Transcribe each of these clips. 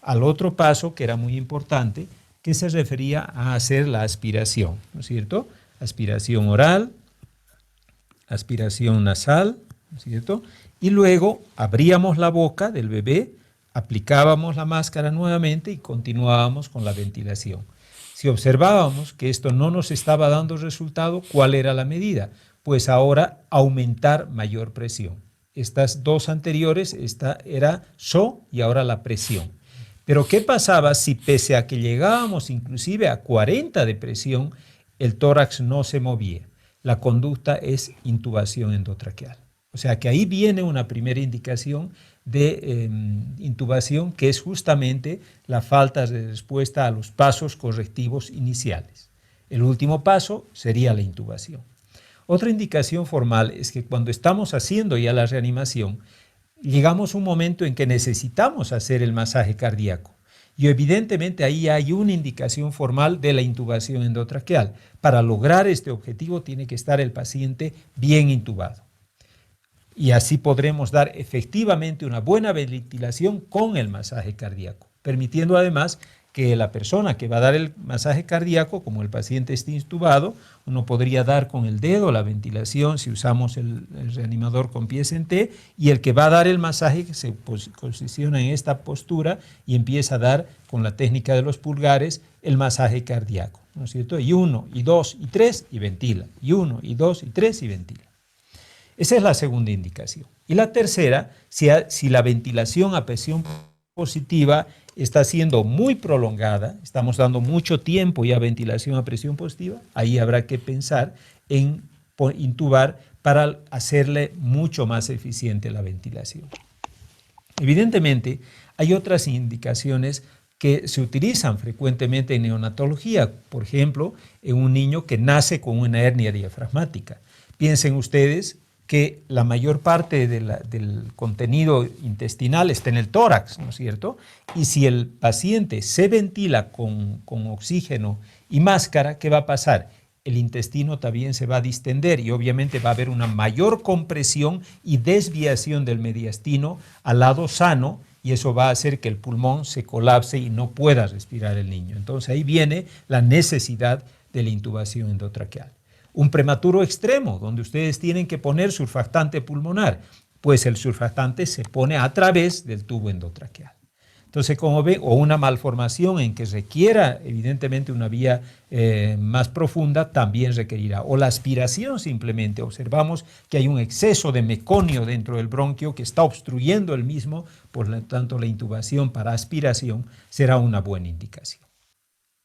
al otro paso que era muy importante, que se refería a hacer la aspiración, ¿no es cierto? Aspiración oral, aspiración nasal, ¿no es cierto? Y luego abríamos la boca del bebé, aplicábamos la máscara nuevamente y continuábamos con la ventilación. Si observábamos que esto no nos estaba dando resultado, ¿cuál era la medida? Pues ahora aumentar mayor presión. Estas dos anteriores, esta era SO y ahora la presión. Pero ¿qué pasaba si pese a que llegábamos inclusive a 40 de presión, el tórax no se movía? La conducta es intubación endotraqueal. O sea que ahí viene una primera indicación de intubación, que es justamente la falta de respuesta a los pasos correctivos iniciales. El último paso sería la intubación. Otra indicación formal es que cuando estamos haciendo ya la reanimación, llegamos a un momento en que necesitamos hacer el masaje cardíaco. Y evidentemente ahí hay una indicación formal de la intubación endotraqueal. Para lograr este objetivo tiene que estar el paciente bien intubado. Y así podremos dar efectivamente una buena ventilación con el masaje cardíaco, permitiendo además que la persona que va a dar el masaje cardíaco, como el paciente esté intubado, uno podría dar con el dedo la ventilación si usamos el reanimador con pies en T, y el que va a dar el masaje se posiciona en esta postura y empieza a dar con la técnica de los pulgares el masaje cardíaco, ¿no es cierto? Y 1, y 2, y 3 y ventila, y 1, y 2, y 3 y ventila. Esa es la segunda indicación. Y la tercera, si la ventilación a presión positiva está siendo muy prolongada, estamos dando mucho tiempo ya a ventilación a presión positiva, ahí habrá que pensar en intubar para hacerle mucho más eficiente la ventilación. Evidentemente, hay otras indicaciones que se utilizan frecuentemente en neonatología, por ejemplo, en un niño que nace con una hernia diafragmática. Piensen ustedes que la mayor parte del contenido intestinal está en el tórax, ¿no es cierto? Y si el paciente se ventila con oxígeno y máscara, ¿qué va a pasar? El intestino también se va a distender y obviamente va a haber una mayor compresión y desviación del mediastino al lado sano, y eso va a hacer que el pulmón se colapse y no pueda respirar el niño. Entonces ahí viene la necesidad de la intubación endotraqueal. Un prematuro extremo, donde ustedes tienen que poner surfactante pulmonar, pues el surfactante se pone a través del tubo endotraqueal. Entonces, como ven, o una malformación en que requiera evidentemente una vía más profunda, también requerirá. O la aspiración simplemente, observamos que hay un exceso de meconio dentro del bronquio que está obstruyendo el mismo, por lo tanto la intubación para aspiración será una buena indicación.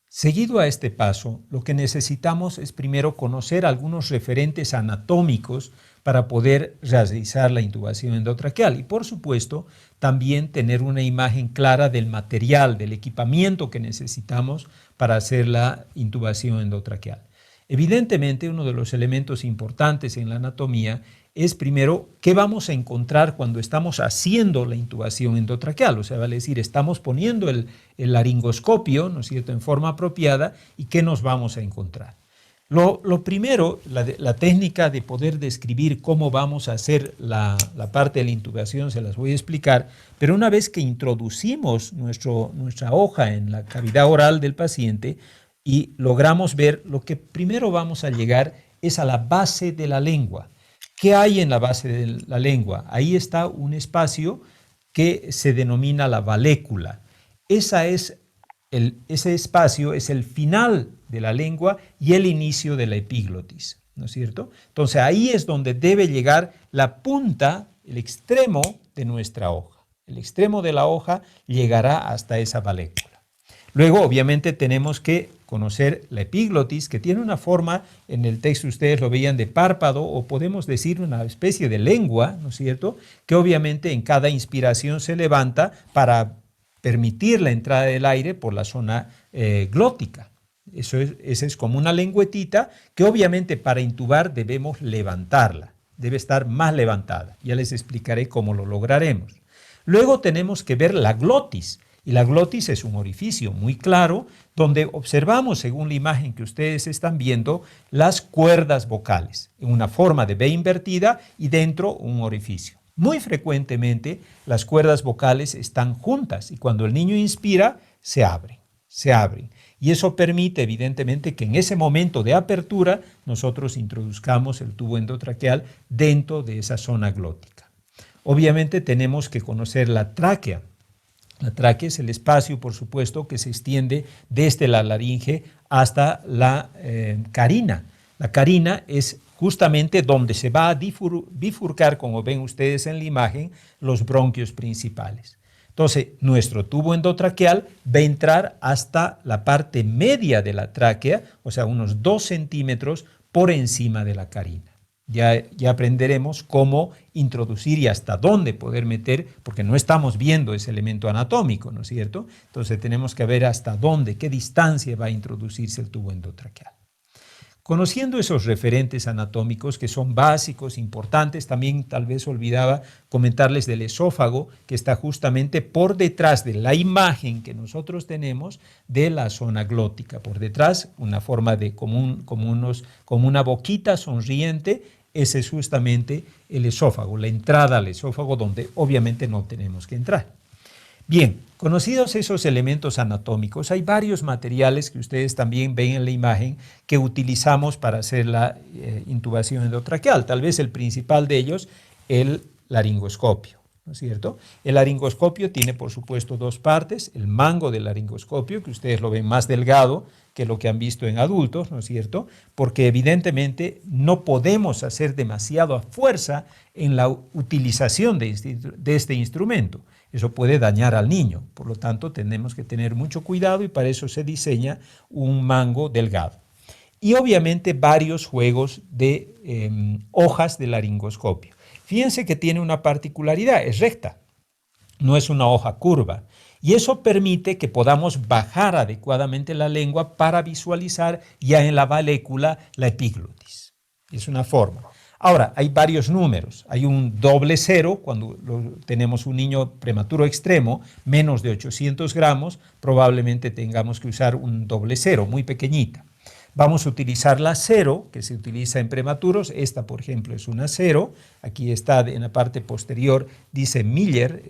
Seguido a este paso, lo que necesitamos es primero conocer algunos referentes anatómicos para poder realizar la intubación endotraqueal y, por supuesto, también tener una imagen clara del material, del equipamiento que necesitamos para hacer la intubación endotraqueal. Evidentemente, uno de los elementos importantes en la anatomía es primero qué vamos a encontrar cuando estamos haciendo la intubación endotraqueal, o sea, vale decir, estamos poniendo el laringoscopio, ¿no es cierto?, en forma apropiada, y qué nos vamos a encontrar. Lo primero, la técnica de poder describir cómo vamos a hacer la parte de la intubación, se las voy a explicar, pero una vez que introducimos nuestra hoja en la cavidad oral del paciente y logramos ver, lo que primero vamos a llegar es a la base de la lengua. ¿Qué hay en la base de la lengua? Ahí está un espacio que se denomina la valécula. Ese espacio es el final de la lengua y el inicio de la epiglotis, ¿no es cierto? Entonces ahí es donde debe llegar la punta, el extremo de nuestra hoja. El extremo de la hoja llegará hasta esa valécula. Luego, obviamente, tenemos que conocer la epiglotis, que tiene una forma, en el texto ustedes lo veían, de párpado, o podemos decir una especie de lengua, ¿no es cierto?, que obviamente en cada inspiración se levanta para permitir la entrada del aire por la zona glótica. Esa es como una lengüetita que obviamente para intubar debemos levantarla, debe estar más levantada. Ya les explicaré cómo lo lograremos. Luego tenemos que ver la glotis. Y la glotis es un orificio muy claro donde observamos, según la imagen que ustedes están viendo, las cuerdas vocales en una forma de V invertida y dentro un orificio. Muy frecuentemente las cuerdas vocales están juntas y cuando el niño inspira se abren, se abren. Y eso permite evidentemente que en ese momento de apertura nosotros introduzcamos el tubo endotraqueal dentro de esa zona glótica. Obviamente tenemos que conocer la tráquea. La tráquea es el espacio, por supuesto, que se extiende desde la laringe hasta la carina. La carina es justamente donde se va a bifurcar, como ven ustedes en la imagen, los bronquios principales. Entonces, nuestro tubo endotraqueal va a entrar hasta la parte media de la tráquea, o sea, unos 2 centímetros por encima de la carina. Ya aprenderemos cómo introducir y hasta dónde poder meter, porque no estamos viendo ese elemento anatómico, ¿no es cierto? Entonces tenemos que ver hasta dónde, qué distancia va a introducirse el tubo endotraqueal. Conociendo esos referentes anatómicos que son básicos, importantes, también tal vez olvidaba comentarles del esófago, que está justamente por detrás de la imagen que nosotros tenemos de la zona glótica. Por detrás, una forma de como una boquita sonriente, ese es justamente el esófago, la entrada al esófago donde obviamente no tenemos que entrar. Bien, conocidos esos elementos anatómicos, hay varios materiales que ustedes también ven en la imagen que utilizamos para hacer la intubación endotraqueal. Tal vez el principal de ellos, el laringoscopio, ¿no es cierto? El laringoscopio tiene, por supuesto, 2 partes. El mango del laringoscopio, que ustedes lo ven más delgado que lo que han visto en adultos, ¿no es cierto? Porque evidentemente no podemos hacer demasiada fuerza en la utilización de este instrumento. Eso puede dañar al niño, por lo tanto tenemos que tener mucho cuidado y para eso se diseña un mango delgado. Y obviamente varios juegos de hojas de laringoscopio. Fíjense que tiene una particularidad, es recta, no es una hoja curva. Y eso permite que podamos bajar adecuadamente la lengua para visualizar ya en la valécula la epiglotis. Es una forma. Ahora, hay varios números. Hay un doble cero, cuando tenemos un niño prematuro extremo, menos de 800 gramos, probablemente tengamos que usar un doble cero, muy pequeñita. Vamos a utilizar la cero, que se utiliza en prematuros. Esta, por ejemplo, es una cero. Aquí está en la parte posterior, dice Miller,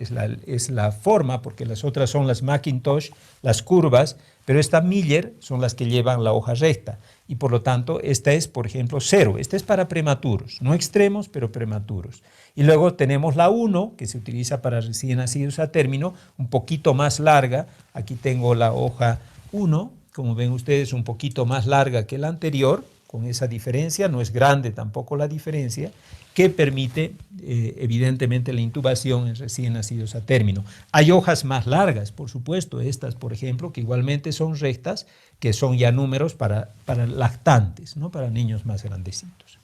es la forma, porque las otras son las Macintosh, las curvas, pero esta Miller son las que llevan la hoja recta. Y por lo tanto, esta es, por ejemplo, 0. Esta es para prematuros, no extremos, pero prematuros. Y luego tenemos la 1, que se utiliza para recién nacidos a término, un poquito más larga. Aquí tengo la hoja 1, como ven ustedes, un poquito más larga que la anterior, con esa diferencia, no es grande tampoco la diferencia, que permite evidentemente la intubación en recién nacidos a término. Hay hojas más largas, por supuesto, estas por ejemplo, que igualmente son rectas, que son ya números para lactantes, ¿no? Para niños más grandecitos.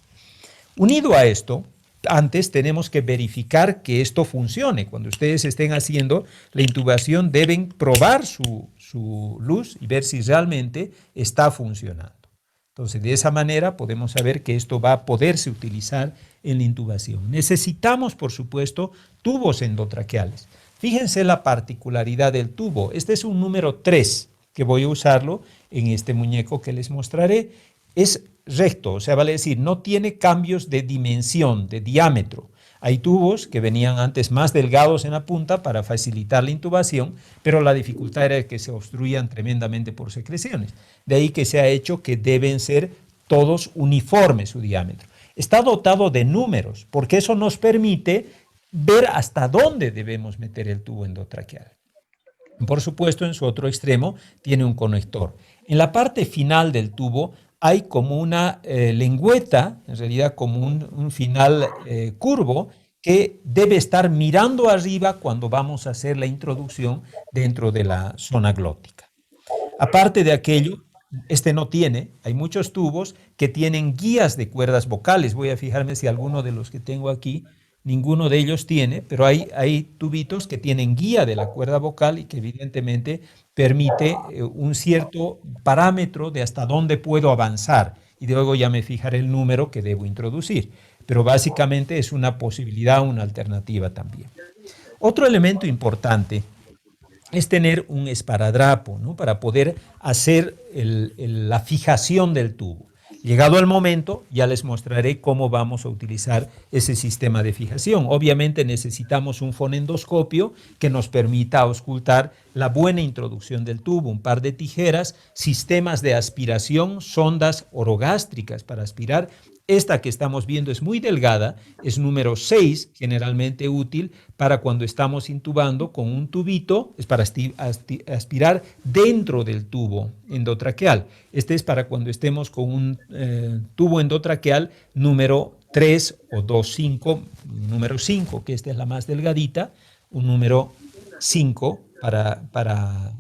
Unido a esto, antes tenemos que verificar que esto funcione. Cuando ustedes estén haciendo la intubación deben probar su luz y ver si realmente está funcionando. Entonces, de esa manera podemos saber que esto va a poderse utilizar en la intubación. Necesitamos, por supuesto, tubos endotraqueales. Fíjense la particularidad del tubo. Este es un número 3, que voy a usarlo en este muñeco que les mostraré. Es recto, o sea, vale decir, no tiene cambios de dimensión, de diámetro. Hay tubos que venían antes más delgados en la punta para facilitar la intubación, pero la dificultad era que se obstruían tremendamente por secreciones. De ahí que se ha hecho que deben ser todos uniformes su diámetro. Está dotado de números, porque eso nos permite ver hasta dónde debemos meter el tubo endotraqueal. Por supuesto, en su otro extremo tiene un conector. En la parte final del tubo hay como una lengüeta, en realidad como un final curvo, que debe estar mirando arriba cuando vamos a hacer la introducción dentro de la zona glótica. Aparte de aquello, este no tiene, hay muchos tubos que tienen guías de cuerdas vocales. Voy a fijarme si alguno de los que tengo aquí, ninguno de ellos tiene, pero hay tubitos que tienen guía de la cuerda vocal y que evidentemente permite un cierto parámetro de hasta dónde puedo avanzar y luego ya me fijaré el número que debo introducir. Pero básicamente es una posibilidad, una alternativa también. Otro elemento importante es tener un esparadrapo, ¿no? Para poder hacer la fijación del tubo. Llegado el momento, ya les mostraré cómo vamos a utilizar ese sistema de fijación. Obviamente necesitamos un fonendoscopio que nos permita auscultar la buena introducción del tubo, un par de tijeras, sistemas de aspiración, sondas orogástricas para aspirar. Esta que estamos viendo es muy delgada, es número 6, generalmente útil para cuando estamos intubando con un tubito, es para aspirar dentro del tubo endotraqueal. Este es para cuando estemos con un tubo endotraqueal número 3 o 2,5, número 5, que esta es la más delgadita, un número 5 para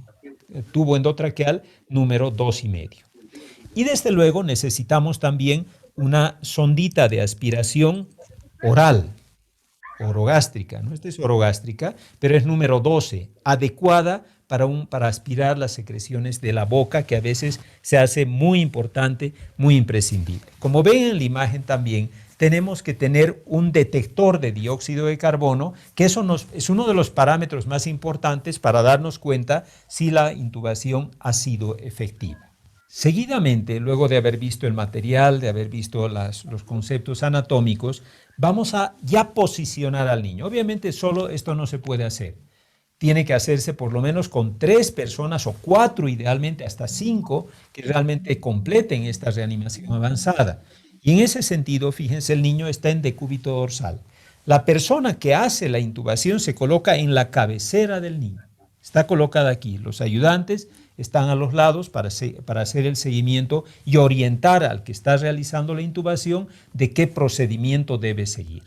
tubo endotraqueal número 2,5. Y desde luego necesitamos también una sondita de aspiración oral, orogástrica, ¿no? Esta es orogástrica, pero es número 12, adecuada para aspirar las secreciones de la boca, que a veces se hace muy importante, muy imprescindible. Como ven en la imagen también, tenemos que tener un detector de dióxido de carbono, que eso es uno de los parámetros más importantes para darnos cuenta si la intubación ha sido efectiva. Seguidamente, luego de haber visto el material, de haber visto los conceptos anatómicos, vamos a ya posicionar al niño. Obviamente solo esto no se puede hacer. Tiene que hacerse por lo menos con 3 personas o 4, idealmente hasta 5, que realmente completen esta reanimación avanzada. Y en ese sentido, fíjense, el niño está en decúbito dorsal. La persona que hace la intubación se coloca en la cabecera del niño. Está colocada aquí. Los ayudantes están a los lados para hacer el seguimiento y orientar al que está realizando la intubación de qué procedimiento debe seguir.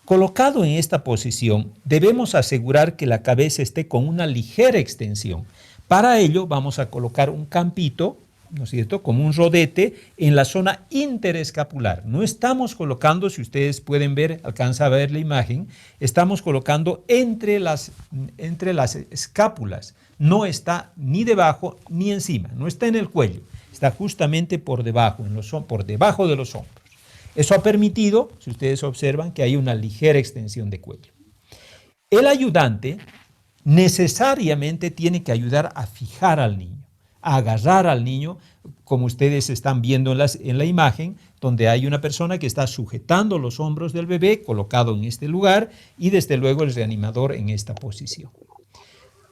Colocado en esta posición, debemos asegurar que la cabeza esté con una ligera extensión. Para ello vamos a colocar un campito, ¿no es cierto?, como un rodete en la zona interescapular. No estamos colocando, si ustedes pueden ver, alcanza a ver la imagen, estamos colocando entre las escápulas. No está ni debajo ni encima, no está en el cuello, está justamente por debajo, por debajo de los hombros. Eso ha permitido, si ustedes observan, que hay una ligera extensión de cuello. El ayudante necesariamente tiene que ayudar a fijar al niño, a agarrar al niño, como ustedes están viendo en la imagen, donde hay una persona que está sujetando los hombros del bebé, colocado en este lugar, y desde luego el reanimador en esta posición.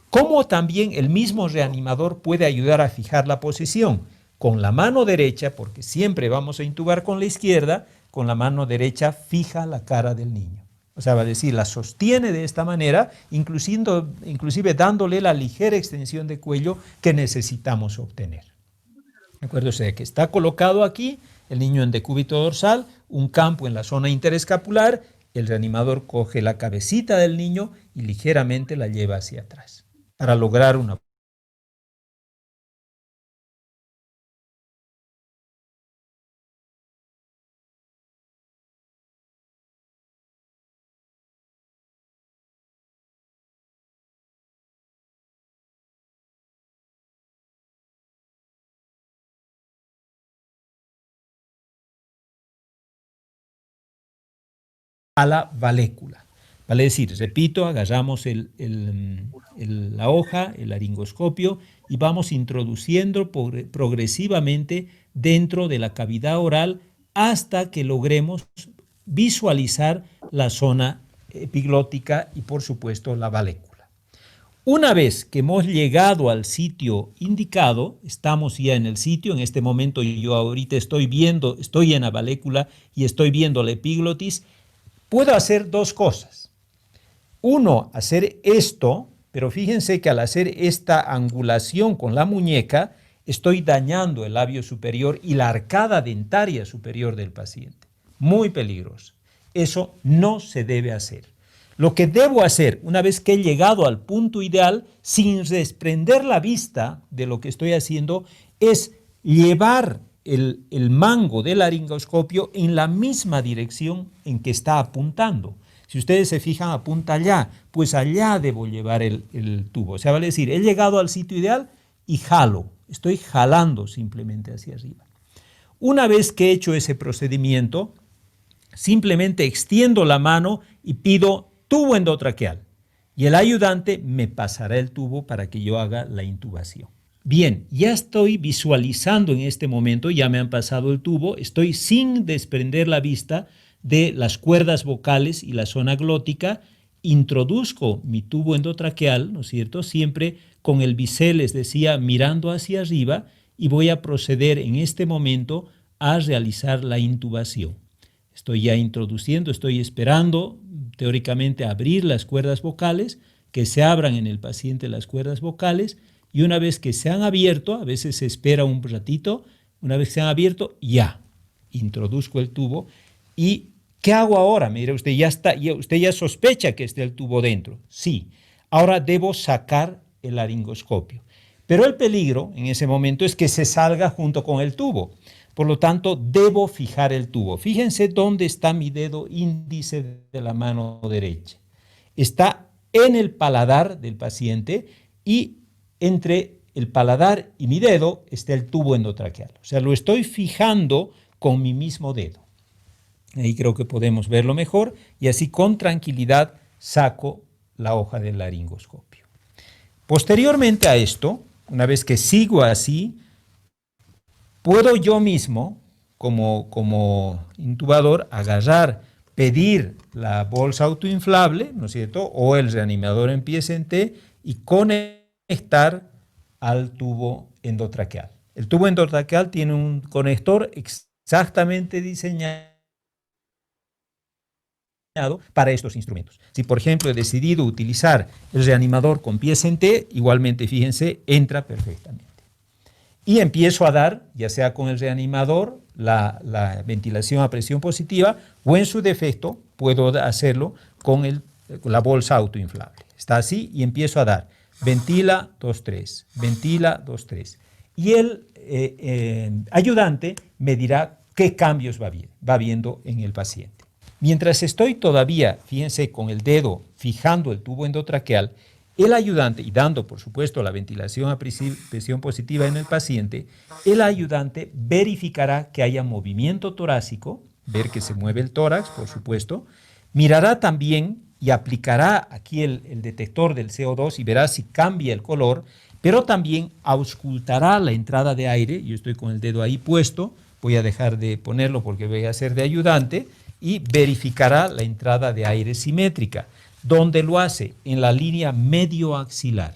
Como también el mismo reanimador puede ayudar a fijar la posición con la mano derecha, porque siempre vamos a intubar con la izquierda, con la mano derecha fija la cara del niño. O sea, va a decir, la sostiene de esta manera, inclusive dándole la ligera extensión de cuello que necesitamos obtener. ¿De acuerdo? O sea, que está colocado aquí, el niño en decúbito dorsal, un campo en la zona interescapular, el reanimador coge la cabecita del niño y ligeramente la lleva hacia atrás para lograr una a la valécula. Vale decir, repito, agarramos la hoja, el laringoscopio, y vamos introduciendo progresivamente dentro de la cavidad oral hasta que logremos visualizar la zona epiglótica y, por supuesto, la valécula. Una vez que hemos llegado al sitio indicado, estamos ya en el sitio, en este momento yo ahorita estoy en la valécula y estoy viendo la epiglotis, puedo hacer 2 cosas. Uno, hacer esto, pero fíjense que al hacer esta angulación con la muñeca, estoy dañando el labio superior y la arcada dentaria superior del paciente. Muy peligroso. Eso no se debe hacer. Lo que debo hacer, una vez que he llegado al punto ideal, sin desprender la vista de lo que estoy haciendo, es llevar el mango del laringoscopio en la misma dirección en que está apuntando. Si ustedes se fijan, apunta allá, pues allá debo llevar el tubo. O sea, vale decir, he llegado al sitio ideal y jalo, estoy jalando simplemente hacia arriba. Una vez que he hecho ese procedimiento, simplemente extiendo la mano y pido tubo endotraqueal. Y el ayudante me pasará el tubo para que yo haga la intubación. Bien, ya estoy visualizando en este momento, ya me han pasado el tubo, estoy sin desprender la vista de las cuerdas vocales y la zona glótica, introduzco mi tubo endotraqueal, ¿no es cierto?, siempre con el bisel, les decía, mirando hacia arriba, y voy a proceder en este momento a realizar la intubación. Estoy ya introduciendo, estoy esperando teóricamente abrir las cuerdas vocales, que se abran en el paciente las cuerdas vocales, y una vez que se han abierto, a veces se espera un ratito, una vez que se han abierto, ya introduzco el tubo. ¿Y qué hago ahora? Mire, usted ya sospecha que esté el tubo dentro. Sí, ahora debo sacar el laringoscopio. Pero el peligro en ese momento es que se salga junto con el tubo. Por lo tanto, debo fijar el tubo. Fíjense dónde está mi dedo índice de la mano derecha. Está en el paladar del paciente y entre el paladar y mi dedo está el tubo endotraqueal. O sea, lo estoy fijando con mi mismo dedo. Ahí creo que podemos verlo mejor y así con tranquilidad saco la hoja del laringoscopio. Posteriormente a esto, una vez que sigo así, puedo yo mismo, como intubador, agarrar, pedir la bolsa autoinflable, ¿no es cierto?, o el reanimador en pies en T y conectar al tubo endotraqueal. El tubo endotraqueal tiene un conector exactamente diseñado para estos instrumentos. Si, por ejemplo, he decidido utilizar el reanimador con pies en T, igualmente, fíjense, entra perfectamente. Y empiezo a dar, ya sea con el reanimador, la ventilación a presión positiva, o en su defecto, puedo hacerlo con la bolsa autoinflable. Está así y empiezo a dar. Ventila, 2, 3. Ventila, 2, 3. Y el ayudante me dirá qué cambios va viendo en el paciente. Mientras estoy todavía, fíjense, con el dedo fijando el tubo endotraqueal, el ayudante, y dando por supuesto la ventilación a presión positiva en el paciente, el ayudante verificará que haya movimiento torácico, ver que se mueve el tórax, por supuesto, mirará también y aplicará aquí el detector del CO2 y verá si cambia el color, pero también auscultará la entrada de aire. Yo estoy con el dedo ahí puesto, voy a dejar de ponerlo porque voy a hacer de ayudante, y verificará la entrada de aire simétrica. ¿Dónde lo hace? En la línea medioaxilar,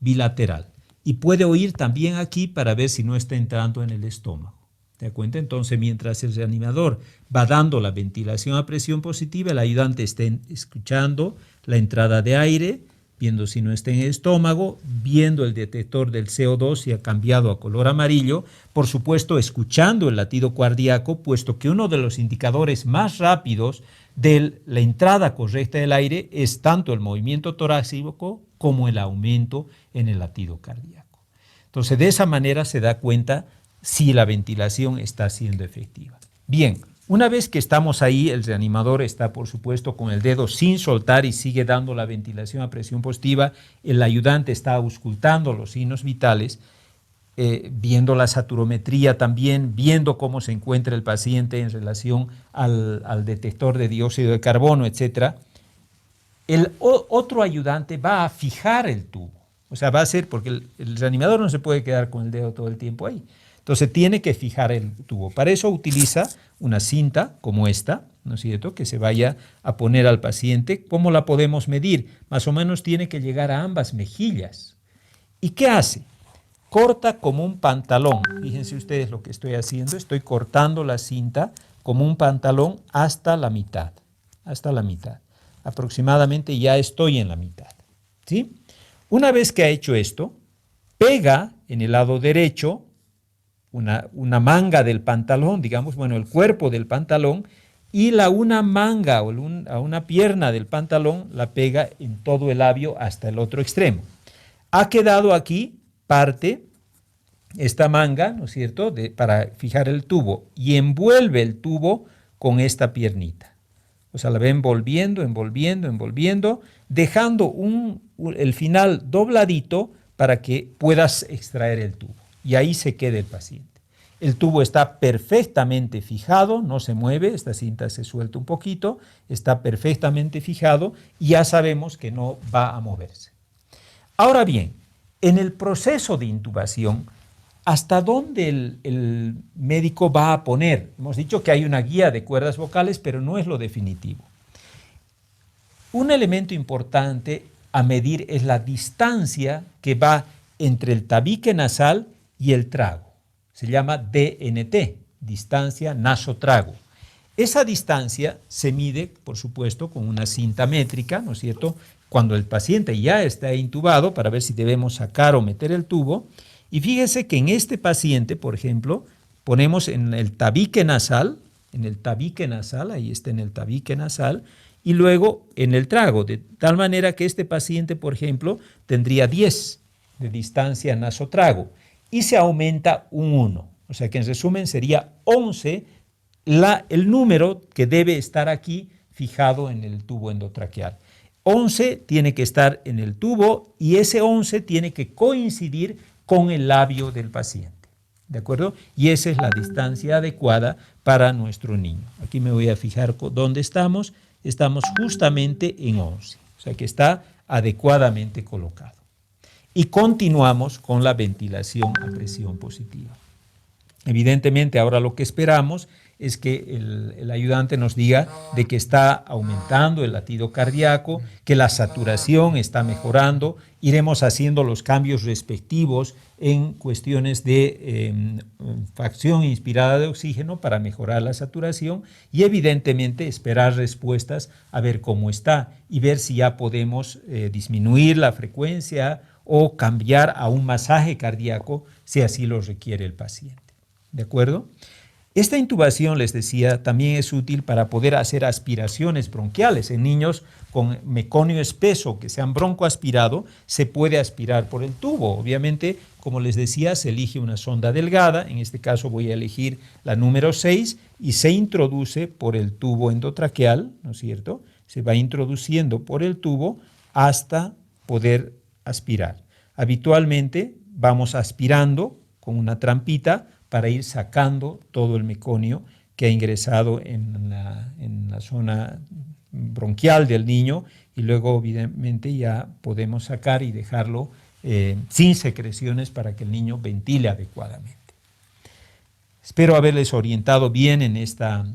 bilateral. Y puede oír también aquí para ver si no está entrando en el estómago. ¿Te das cuenta? Entonces, mientras el reanimador va dando la ventilación a presión positiva, el ayudante está escuchando la entrada de aire, viendo si no está en el estómago, viendo el detector del CO2 si ha cambiado a color amarillo, por supuesto escuchando el latido cardíaco, puesto que uno de los indicadores más rápidos de la entrada correcta del aire es tanto el movimiento torácico como el aumento en el latido cardíaco. Entonces, de esa manera se da cuenta si la ventilación está siendo efectiva. Bien, una vez que estamos ahí, el reanimador está, por supuesto, con el dedo sin soltar y sigue dando la ventilación a presión positiva. El ayudante está auscultando los signos vitales, viendo la saturometría también, viendo cómo se encuentra el paciente en relación al detector de dióxido de carbono, etc. El otro ayudante va a fijar el tubo. O sea, va a hacer, porque el reanimador no se puede quedar con el dedo todo el tiempo ahí. Entonces tiene que fijar el tubo. Para eso utiliza una cinta como esta, ¿no es cierto?, que se vaya a poner al paciente. ¿Cómo la podemos medir? Más o menos tiene que llegar a ambas mejillas. ¿Y qué hace? Corta como un pantalón. Fíjense ustedes lo que estoy haciendo. Estoy cortando la cinta como un pantalón hasta la mitad. Hasta la mitad. Aproximadamente ya estoy en la mitad. ¿Sí? Una vez que ha hecho esto, pega en el lado derecho una manga del pantalón, digamos, bueno, el cuerpo del pantalón, y una manga o una pierna del pantalón la pega en todo el labio hasta el otro extremo. Ha quedado aquí parte, esta manga, ¿no es cierto?, para fijar el tubo, y envuelve el tubo con esta piernita. O sea, la va envolviendo, envolviendo, envolviendo, dejando el final dobladito para que puedas extraer el tubo. Y ahí se queda el paciente. El tubo está perfectamente fijado, no se mueve, esta cinta se suelta un poquito, está perfectamente fijado y ya sabemos que no va a moverse. Ahora bien, En el proceso de intubación, ¿hasta dónde el médico va a poner? Hemos dicho que hay una guía de cuerdas vocales, pero no es lo definitivo. Un elemento importante a medir es la distancia que va entre el tabique nasal y el trago. Se llama DNT, distancia nasotrago. Esa distancia se mide, por supuesto, con una cinta métrica, ¿no es cierto?, cuando el paciente ya está intubado para ver si debemos sacar o meter el tubo. Y fíjese que en este paciente, por ejemplo, ponemos en el tabique nasal, ahí está en el tabique nasal, y luego en el trago, de tal manera que este paciente, por ejemplo, tendría 10 de distancia nasotrago y se aumenta un 1. O sea que en resumen sería 11 el número que debe estar aquí fijado en el tubo endotraqueal. 11 tiene que estar en el tubo y ese 11 tiene que coincidir con el labio del paciente. ¿De acuerdo? Y esa es la distancia adecuada para nuestro niño. Aquí me voy a fijar dónde estamos. Estamos justamente en 11, o sea que está adecuadamente colocado. Y continuamos con la ventilación a presión positiva. Evidentemente, ahora lo que esperamos es que el ayudante nos diga de que está aumentando el latido cardíaco, que la saturación está mejorando. Iremos haciendo los cambios respectivos en cuestiones de fracción inspirada de oxígeno para mejorar la saturación y evidentemente esperar respuestas a ver cómo está y ver si ya podemos disminuir la frecuencia o cambiar a un masaje cardíaco si así lo requiere el paciente. ¿De acuerdo? Esta intubación, les decía, también es útil para poder hacer aspiraciones bronquiales. En niños con meconio espeso que se han broncoaspirado, se puede aspirar por el tubo. Obviamente, como les decía, se elige una sonda delgada, en este caso voy a elegir la número 6, y se introduce por el tubo endotraqueal, ¿no es cierto? Se va introduciendo por el tubo hasta poder aspirar. Habitualmente vamos aspirando con una trampita para ir sacando todo el meconio que ha ingresado en la zona bronquial del niño y luego evidentemente ya podemos sacar y dejarlo sin secreciones para que el niño ventile adecuadamente. Espero haberles orientado bien en esta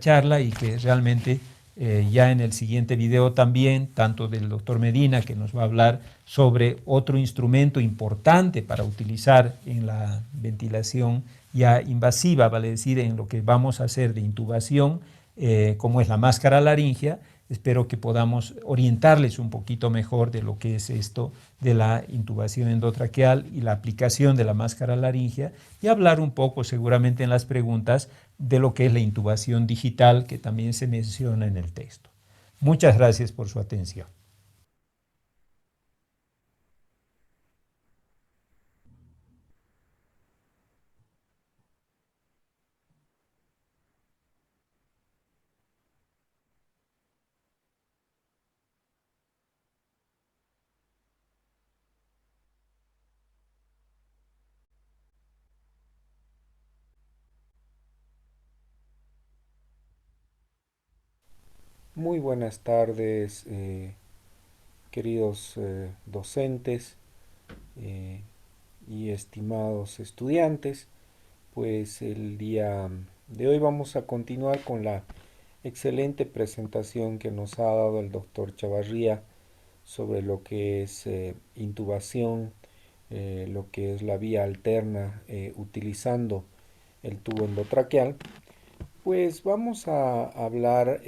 charla y que realmente ya en el siguiente video también, tanto del doctor Medina, que nos va a hablar sobre otro instrumento importante para utilizar en la ventilación ya invasiva, vale decir, en lo que vamos a hacer de intubación, como es la máscara laringea. Espero que podamos orientarles un poquito mejor de lo que es esto de la intubación endotraqueal y la aplicación de la máscara laringea y hablar un poco seguramente en las preguntas de lo que es la intubación digital que también se menciona en el texto. Muchas gracias por su atención. Muy buenas tardes, queridos docentes eh, y estimados estudiantes. Pues el día de hoy vamos a continuar con la excelente presentación que nos ha dado el doctor Chavarría sobre lo que es intubación, lo que es la vía alterna utilizando el tubo endotraqueal. Pues vamos a hablar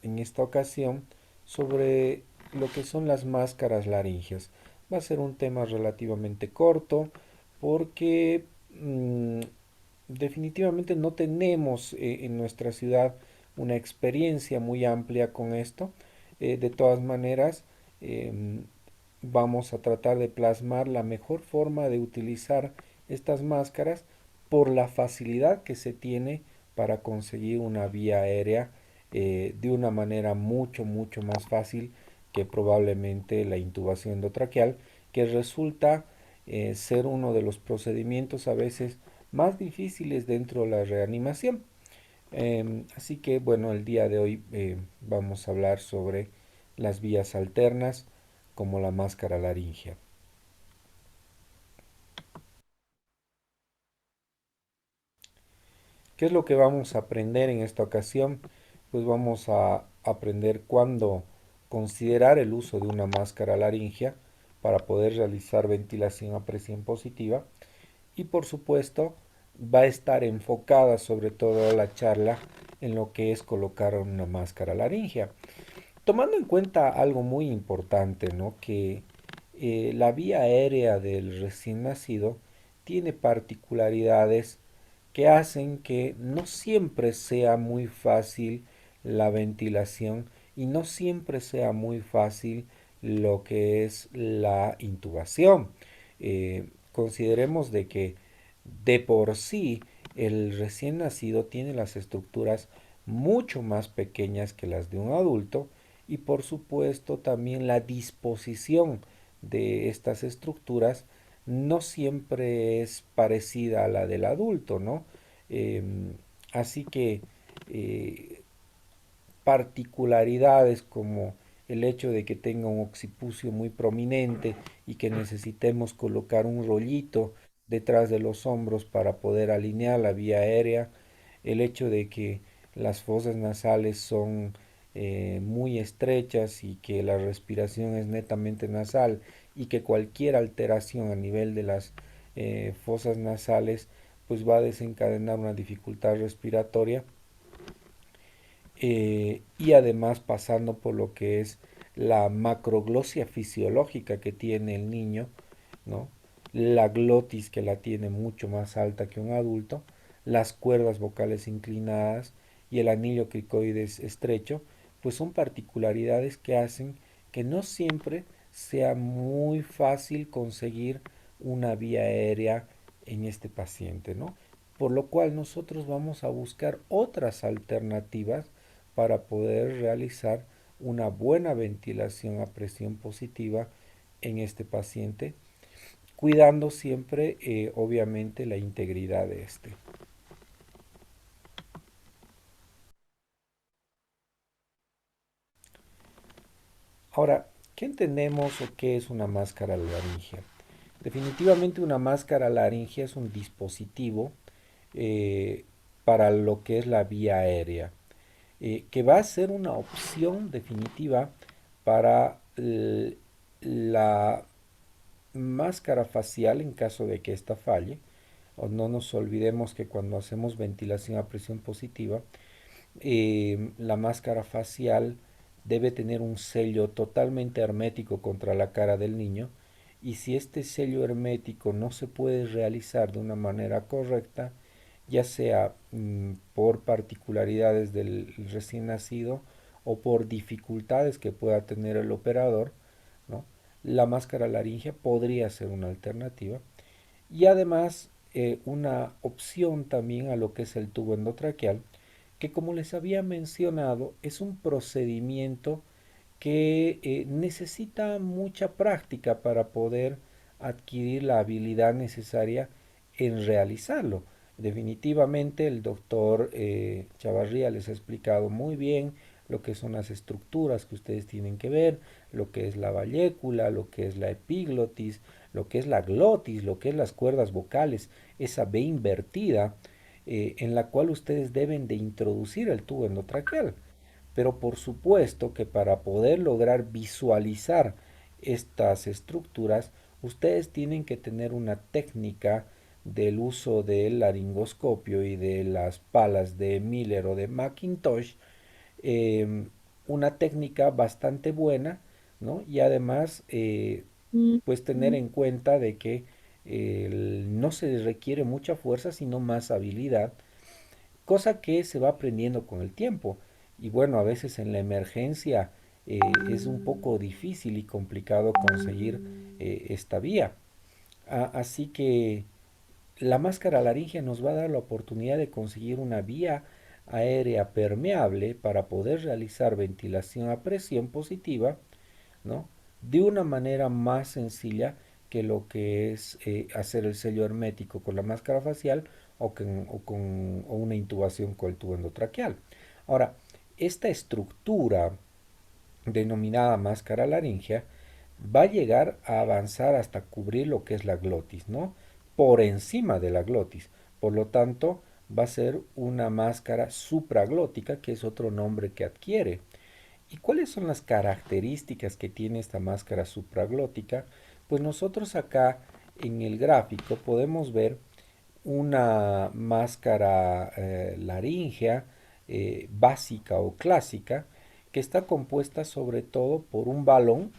en esta ocasión sobre lo que son las máscaras laringeas. Va a ser un tema relativamente corto porque definitivamente no tenemos en nuestra ciudad una experiencia muy amplia con esto. De todas maneras, vamos a tratar de plasmar la mejor forma de utilizar estas máscaras por la facilidad que se tiene para conseguir una vía aérea de una manera mucho más fácil que probablemente la intubación endotraqueal, que resulta ser uno de los procedimientos a veces más difíciles dentro de la reanimación. Así que bueno, el día de hoy vamos a hablar sobre las vías alternas como la máscara laringea. ¿Qué es lo que vamos a aprender en esta ocasión? Pues vamos a aprender cuándo considerar el uso de una máscara laringea para poder realizar ventilación a presión positiva y por supuesto va a estar enfocada sobre todo la charla en lo que es colocar una máscara laringea. Tomando en cuenta algo muy importante, ¿no? Que la vía aérea del recién nacido tiene particularidades que hacen que no siempre sea muy fácil la ventilación y no siempre sea muy fácil lo que es la intubación. Consideremos de que de por sí el recién nacido tiene las estructuras mucho más pequeñas que las de un adulto y por supuesto también la disposición de estas estructuras no siempre es parecida a la del adulto, ¿no? Em, Así que eh, particularidades como el hecho de que tenga un occipucio muy prominente y que necesitemos colocar un rollito detrás de los hombros para poder alinear la vía aérea, el hecho de que las fosas nasales son muy estrechas y que la respiración es netamente nasal y que cualquier alteración a nivel de las fosas nasales pues va a desencadenar una dificultad respiratoria y además pasando por lo que es la macroglosia fisiológica que tiene el niño, ¿no? La glotis que la tiene mucho más alta que un adulto, las cuerdas vocales inclinadas y el anillo cricoides estrecho, pues son particularidades que hacen que no siempre sea muy fácil conseguir una vía aérea en este paciente, ¿no? Por lo cual nosotros vamos a buscar otras alternativas para poder realizar una buena ventilación a presión positiva en este paciente, cuidando siempre, obviamente, la integridad de este. Ahora, ¿qué entendemos o qué es una máscara laringea? Definitivamente una máscara laringea es un dispositivo eh, para lo que es la vía aérea, que va a ser una opción definitiva para la máscara facial en caso de que ésta falle. O no nos olvidemos que cuando hacemos ventilación a presión positiva, la máscara facial debe tener un sello totalmente hermético contra la cara del niño y si este sello hermético no se puede realizar de una manera correcta, ya sea por particularidades del recién nacido o por dificultades que pueda tener el operador, ¿no? La máscara laringea podría ser una alternativa y además una opción también a lo que es el tubo endotraqueal, que como les había mencionado es un procedimiento que necesita mucha práctica para poder adquirir la habilidad necesaria en realizarlo. Definitivamente el doctor Chavarría les ha explicado muy bien lo que son las estructuras que ustedes tienen que ver, lo que es la vallécula, lo que es la epiglotis, lo que es la glotis, lo que es las cuerdas vocales, esa B invertida en la cual ustedes deben de introducir el tubo endotraqueal. Pero por supuesto que para poder lograr visualizar estas estructuras, ustedes tienen que tener una técnica del uso del laringoscopio y de las palas de Miller o de Macintosh, eh, una técnica bastante buena, ¿no? Y además, pues tener en cuenta de que no se requiere mucha fuerza, sino más habilidad, cosa que se va aprendiendo con el tiempo. Y bueno, a veces en la emergencia es un poco difícil y complicado conseguir esta vía. Así que la máscara laringea nos va a dar la oportunidad de conseguir una vía aérea permeable para poder realizar ventilación a presión positiva, ¿no? De una manera más sencilla que lo que es hacer el sello hermético con la máscara facial o una intubación con el tubo endotraqueal. Ahora, esta estructura denominada máscara laringea va a llegar a avanzar hasta cubrir lo que es la glotis, ¿no? Por encima de la glotis. Por lo tanto, va a ser una máscara supraglótica, que es otro nombre que adquiere. ¿Y cuáles son las características que tiene esta máscara supraglótica? Pues nosotros acá en el gráfico podemos ver una máscara laríngea básica o clásica que está compuesta sobre todo por un balón,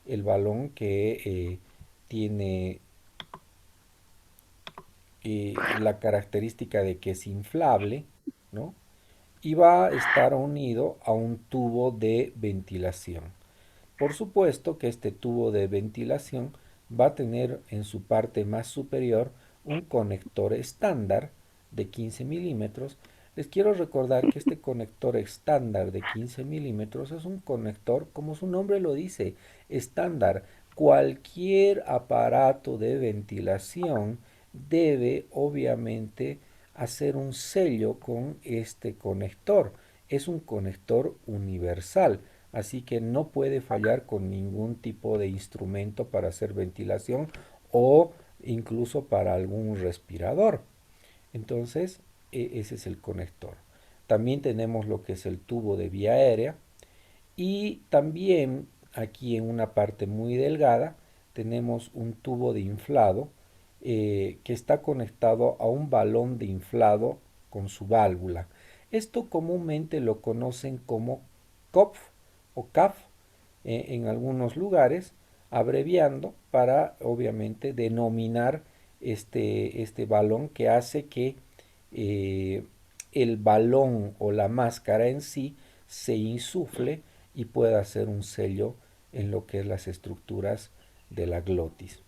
el balón que tiene la característica de que es inflable, ¿no? Y va a estar unido a un tubo de ventilación. Por supuesto que este tubo de ventilación va a tener en su parte más superior un conector estándar de 15 milímetros. Les quiero recordar que este conector estándar de 15 milímetros es un conector, como su nombre lo dice, estándar. Cualquier aparato de ventilación debe obviamente hacer un sello con este conector. Es un conector universal, así que no puede fallar con ningún tipo de instrumento para hacer ventilación o incluso para algún respirador. Entonces, ese es el conector. También tenemos lo que es el tubo de vía aérea y también aquí en una parte muy delgada tenemos un tubo de inflado que está conectado a un balón de inflado con su válvula. Esto comúnmente lo conocen como COPF o CAF en algunos lugares, abreviando para obviamente denominar este balón que hace que eh, el balón o la máscara en sí se insufle y pueda hacer un sello en lo que es las estructuras de la glotis.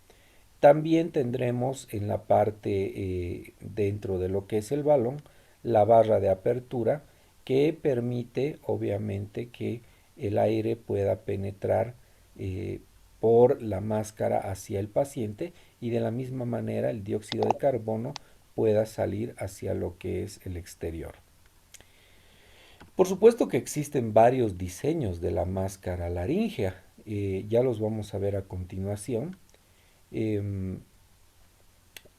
También tendremos en la parte dentro de lo que es el balón la barra de apertura que permite obviamente que el aire pueda penetrar eh, por la máscara hacia el paciente y de la misma manera el dióxido de carbono pueda salir hacia lo que es el exterior. Por supuesto que existen varios diseños de la máscara laríngea, ya los vamos a ver a continuación. Em,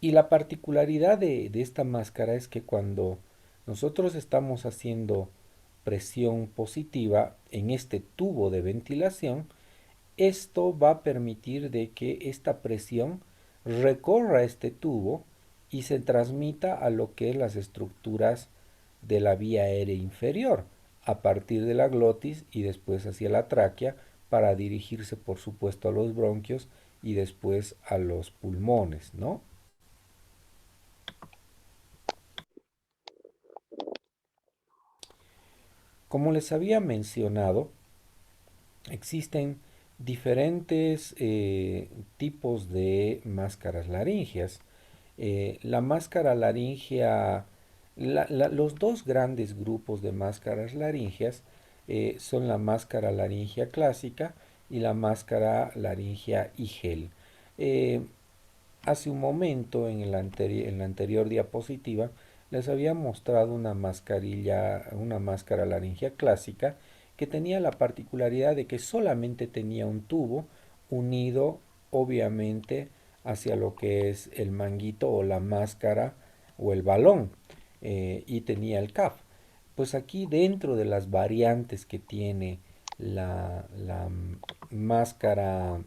y la particularidad de esta máscara es que cuando nosotros estamos haciendo presión positiva en este tubo de ventilación, esto va a permitir de que esta presión recorra este tubo y se transmita a lo que es las estructuras de la vía aérea inferior, a partir de la glotis y después hacia la tráquea para dirigirse por supuesto a los bronquios y después a los pulmones, ¿no? Como les había mencionado, existen diferentes tipos de máscaras laringeas. La máscara laringea, los dos grandes grupos de máscaras laringeas son la máscara laringea clásica y la máscara laringea IGEL. Eh, Hace un momento en la anterior diapositiva les había mostrado una mascarilla, una máscara laringea clásica que tenía la particularidad de que solamente tenía un tubo unido obviamente hacia lo que es el manguito o la máscara o el balón y tenía el CAF. Pues aquí dentro de las variantes que tiene la máscara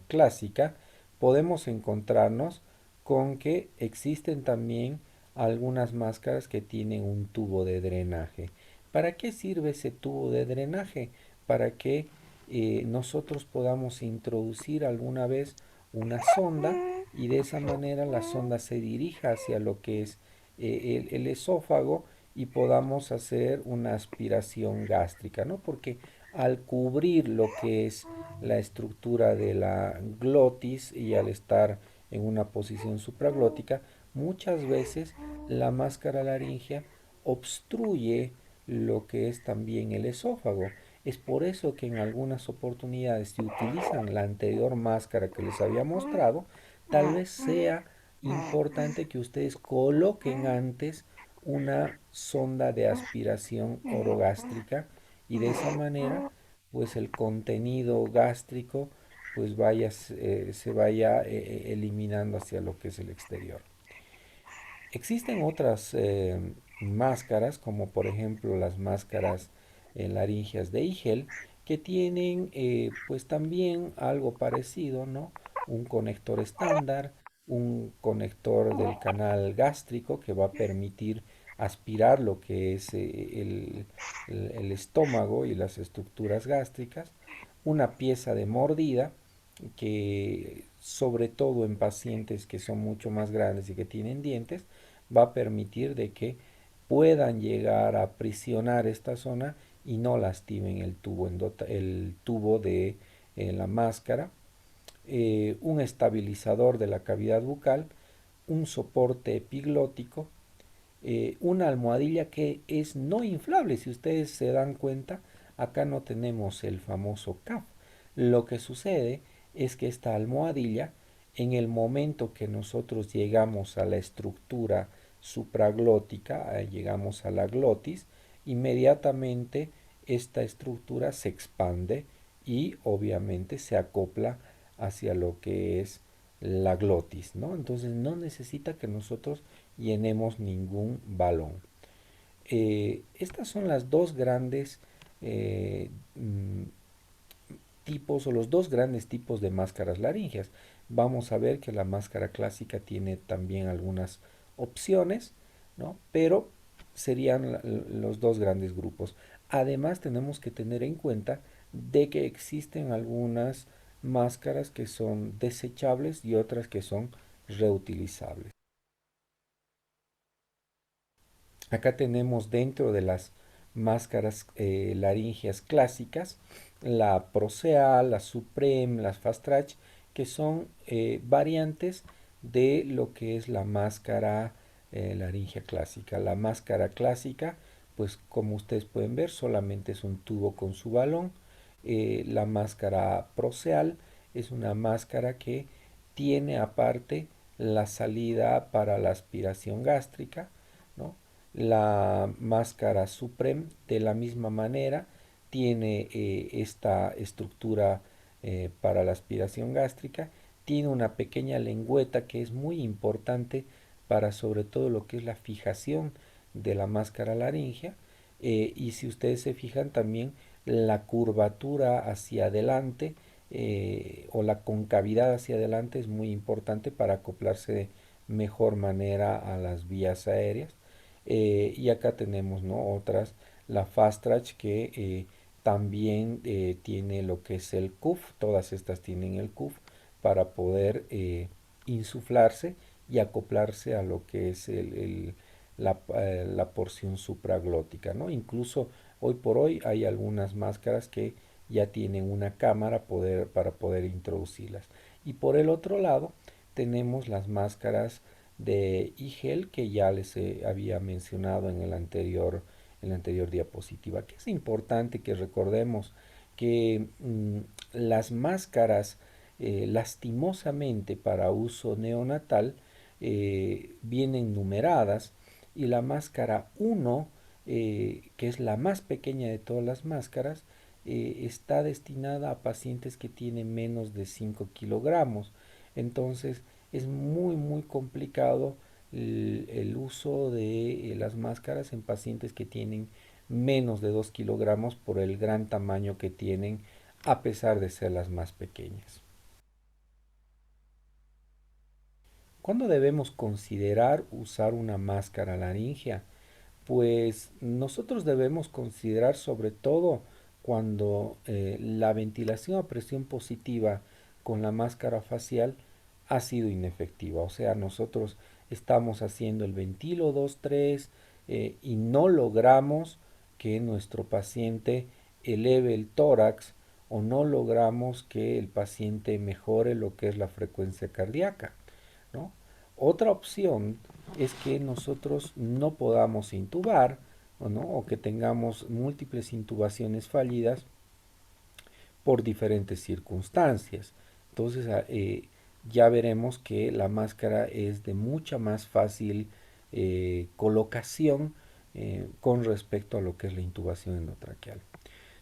clásica, podemos encontrarnos con que existen también algunas máscaras que tienen un tubo de drenaje. ¿Para qué sirve ese tubo de drenaje? Para que nosotros podamos introducir alguna vez una sonda y de esa manera la sonda se dirija hacia lo que es el esófago y podamos hacer una aspiración gástrica, ¿no? Porque al cubrir lo que es la estructura de la glotis y al estar en una posición supraglótica, muchas veces la máscara laringea obstruye lo que es también el esófago. Es por eso que en algunas oportunidades si utilizan la anterior máscara que les había mostrado, tal vez sea importante que ustedes coloquen antes una sonda de aspiración orogástrica y de esa manera pues el contenido gástrico pues se vaya eliminando hacia lo que es el exterior. Existen otras máscaras, como por ejemplo las máscaras laringeas de Igel, que tienen pues también algo parecido, ¿no? Un conector estándar, un conector del canal gástrico que va a permitir aspirar lo que es el estómago y las estructuras gástricas, una pieza de mordida que sobre todo en pacientes que son mucho más grandes y que tienen dientes, va a permitir de que puedan llegar a aprisionar esta zona y no lastimen el tubo de la máscara, un estabilizador de la cavidad bucal, un soporte epiglótico, una almohadilla que es no inflable. Si ustedes se dan cuenta, acá no tenemos el famoso CAF. Lo que sucede es que esta almohadilla, en el momento que nosotros llegamos a la estructura supraglótica, llegamos a la glotis, inmediatamente esta estructura se expande y obviamente se acopla hacia lo que es la glotis, ¿no? Entonces no necesita que nosotros llenemos ningún balón. Estas son las dos grandes tipos o los dos grandes tipos de máscaras laringeas. Vamos a ver que la máscara clásica tiene también algunas opciones, ¿no? Pero serían los dos grandes grupos. Además tenemos que tener en cuenta de que existen algunas máscaras que son desechables y otras que son reutilizables. Acá tenemos dentro de las máscaras laringeas clásicas la Proceal, la Supreme, las Fast Track, que son variantes de lo que es la máscara laringea clásica. La máscara clásica, pues como ustedes pueden ver, solamente es un tubo con su balón. La máscara Proceal es una máscara que tiene aparte la salida para la aspiración gástrica, ¿no? La máscara Supreme de la misma manera tiene esta estructura para la aspiración gástrica, tiene una pequeña lengüeta que es muy importante para sobre todo lo que es la fijación de la máscara laringea, y si ustedes se fijan también la curvatura hacia adelante o la concavidad hacia adelante es muy importante para acoplarse de mejor manera a las vías aéreas. Y acá tenemos, ¿no?, otras, la Fast Track que también tiene lo que es el CUF, todas estas tienen el CUF para poder insuflarse y acoplarse a lo que es la porción supraglótica, ¿no? Incluso hoy por hoy hay algunas máscaras que ya tienen una cámara para poder introducirlas. Y por el otro lado tenemos las máscaras de IGEL que ya les había mencionado en la anterior diapositiva, que es importante que recordemos que las máscaras lastimosamente para uso neonatal vienen numeradas y la máscara 1, que es la más pequeña de todas las máscaras, está destinada a pacientes que tienen menos de 5 kilogramos. Entonces es muy complicado el uso de las máscaras en pacientes que tienen menos de 2 kilogramos por el gran tamaño que tienen a pesar de ser las más pequeñas. ¿Cuándo debemos considerar usar una máscara laringea? Pues nosotros debemos considerar sobre todo cuando la ventilación a presión positiva con la máscara facial ha sido inefectiva. O sea, nosotros estamos haciendo el ventilo 2-3 y no logramos que nuestro paciente eleve el tórax o no logramos que el paciente mejore lo que es la frecuencia cardíaca, ¿no? Otra opción es que nosotros no podamos intubar, ¿no?, o que tengamos múltiples intubaciones fallidas por diferentes circunstancias. Entonces ya veremos que la máscara es de mucha más fácil colocación con respecto a lo que es la intubación endotraqueal.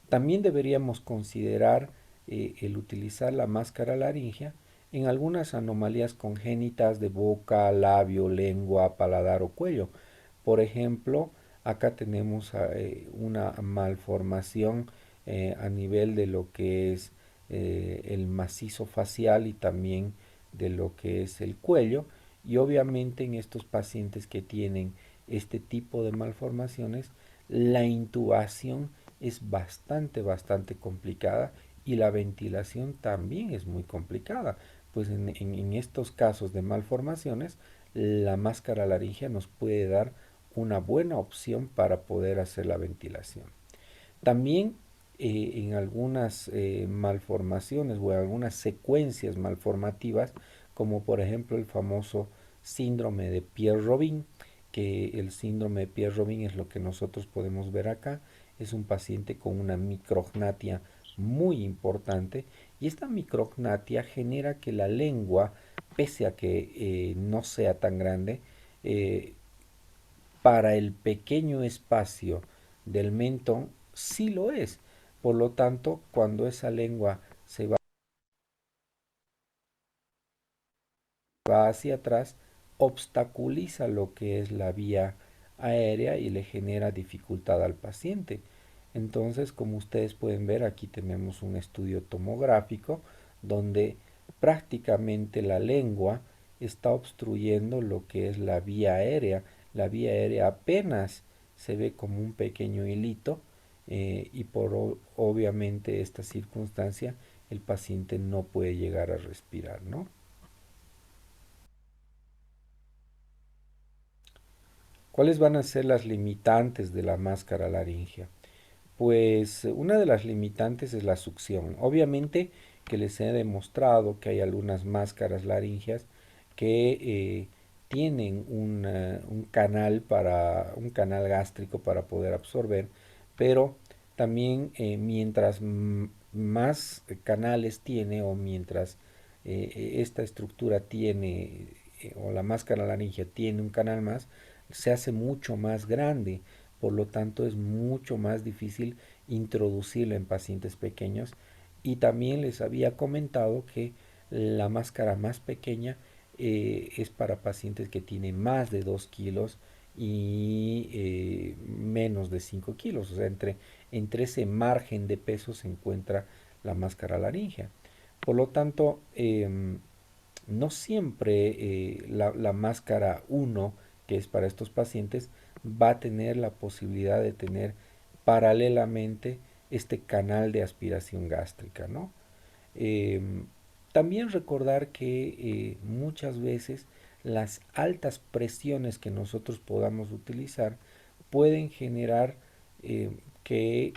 También deberíamos considerar el utilizar la máscara laringea en algunas anomalías congénitas de boca, labio, lengua, paladar o cuello. Por ejemplo, acá tenemos una malformación a nivel de lo que es el macizo facial y también de lo que es el cuello. Y obviamente en estos pacientes que tienen este tipo de malformaciones, la intubación es bastante complicada y la ventilación también es muy complicada. Pues en estos casos de malformaciones, la máscara laringea nos puede dar una buena opción para poder hacer la ventilación. También en algunas malformaciones o en algunas secuencias malformativas, como por ejemplo el famoso síndrome de Pierre-Robin, que el síndrome de Pierre-Robin es lo que nosotros podemos ver acá, es un paciente con una micrognatia muy importante y esta micrognatia genera que la lengua, pese a que no sea tan grande, eh, para el pequeño espacio del mentón sí lo es. Por lo tanto, cuando esa lengua se va hacia atrás, obstaculiza lo que es la vía aérea y le genera dificultad al paciente. Entonces, como ustedes pueden ver, aquí tenemos un estudio tomográfico donde prácticamente la lengua está obstruyendo lo que es la vía aérea. La vía aérea apenas se ve como un pequeño hilito y por obviamente esta circunstancia el paciente no puede llegar a respirar, ¿no? ¿Cuáles van a ser las limitantes de la máscara laringea? Pues una de las limitantes es la succión. Obviamente que les he demostrado que hay algunas máscaras laringeas que tienen un canal para un canal gástrico para poder absorber, pero también mientras más canales tiene o mientras esta estructura tiene o la máscara laringea tiene un canal más, se hace mucho más grande, por lo tanto es mucho más difícil introducirlo en pacientes pequeños. Y también les había comentado que la máscara más pequeña es para pacientes que tienen más de 2 kilos y menos de 5 kilos. O sea, entre ese margen de peso se encuentra la máscara laringea. Por lo tanto, no siempre la máscara uno que es para estos pacientes, va a tener la posibilidad de tener paralelamente este canal de aspiración gástrica, ¿no? Eh, También recordar que muchas veces las altas presiones que nosotros podamos utilizar pueden generar que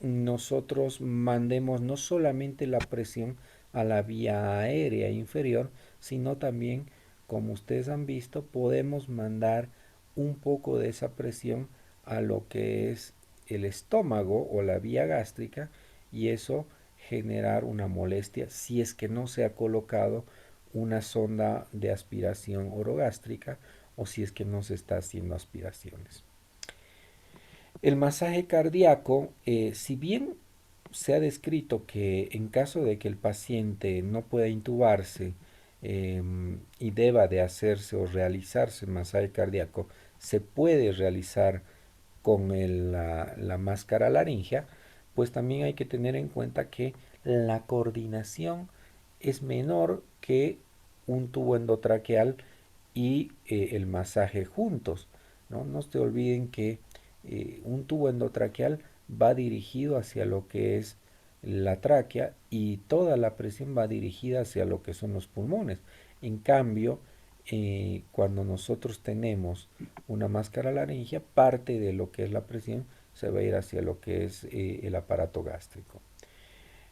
nosotros mandemos no solamente la presión a la vía aérea inferior, sino también, como ustedes han visto, podemos mandar un poco de esa presión a lo que es el estómago o la vía gástrica y eso generar una molestia si es que no se ha colocado una sonda de aspiración orogástrica o si es que no se está haciendo aspiraciones. El masaje cardíaco, si bien se ha descrito que en caso de que el paciente no pueda intubarse y deba de hacerse o realizarse el masaje cardíaco, se puede realizar con la máscara laringea, pues también hay que tener en cuenta que la coordinación es menor que un tubo endotraqueal y el masaje juntos. ¿No? No se olviden que un tubo endotraqueal va dirigido hacia lo que es la tráquea y toda la presión va dirigida hacia lo que son los pulmones. En cambio, cuando nosotros tenemos una máscara laringea, parte de lo que es la presión se va a ir hacia lo que es el aparato gástrico.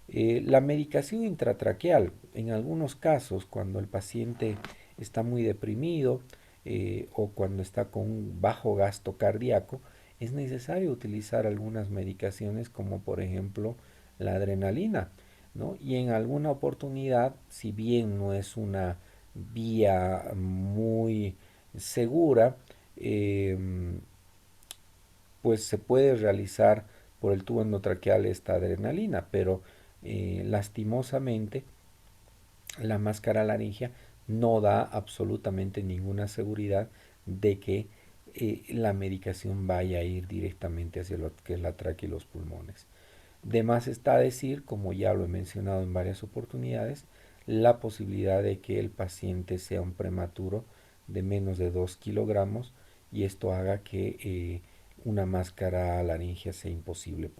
La medicación intratraqueal, en algunos casos, cuando el paciente está muy deprimido o cuando está con un bajo gasto cardíaco, es necesario utilizar algunas medicaciones como por ejemplo la adrenalina, ¿no? Y en alguna oportunidad, si bien no es una vía muy segura, eh, pues se puede realizar por el tubo endotraqueal esta adrenalina, pero lastimosamente la máscara laringia no da absolutamente ninguna seguridad de que la medicación vaya a ir directamente hacia lo que es la tráquea y los pulmones. De más está decir, como ya lo he mencionado en varias oportunidades, la posibilidad de que el paciente sea un prematuro de menos de 2 kilogramos y esto haga que una máscara laringia sea imposible.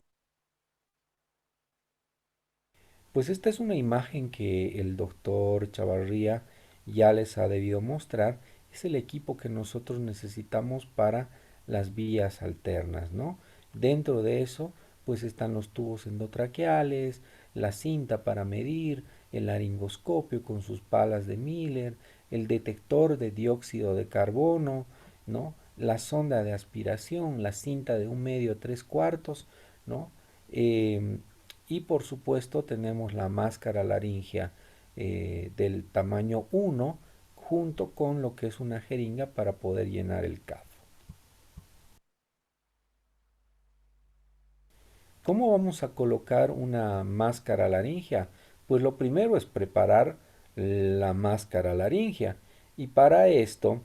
Pues esta es una imagen que el doctor Chavarría ya les ha debido mostrar. Es el equipo que nosotros necesitamos para las vías alternas, ¿no? Dentro de eso, pues están los tubos endotraqueales, la cinta para medir, el laringoscopio con sus palas de Miller, el detector de dióxido de carbono, ¿no? La sonda de aspiración, la cinta de 1/2 3/4, ¿no? Em, y por supuesto tenemos la máscara laringea del tamaño 1 junto con lo que es una jeringa para poder llenar el CAF. ¿Cómo vamos a colocar una máscara laringea? Pues lo primero es preparar la máscara laringea y para esto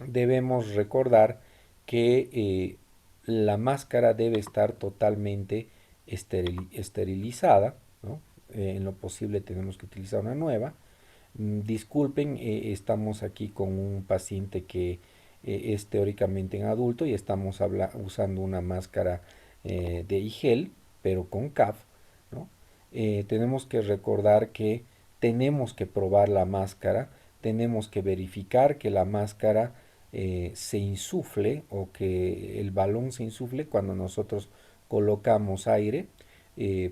debemos recordar que la máscara debe estar totalmente esterilizada, ¿no? En lo posible tenemos que utilizar una nueva. Disculpen, estamos aquí con un paciente que es teóricamente en adulto y estamos usando una máscara de IGEL, pero con CAF, ¿no? Tenemos que recordar que tenemos que probar la máscara, tenemos que verificar que la máscara se insufle o que el balón se insufle cuando nosotros colocamos aire.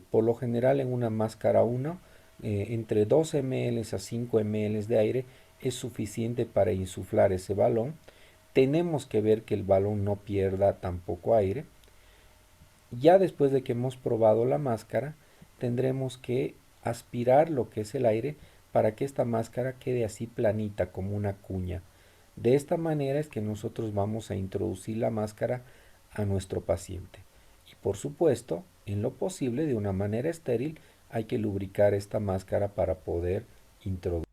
Por lo general en una máscara 1 entre 2 ml a 5 ml de aire es suficiente para insuflar ese balón. Tenemos que ver que el balón no pierda tampoco aire. Ya después de que hemos probado la máscara, tendremos que aspirar lo que es el aire para que esta máscara quede así planita como una cuña. De esta manera es que nosotros vamos a introducir la máscara a nuestro paciente. Y por supuesto, en lo posible, de una manera estéril, hay que lubricar esta máscara para poder introducir.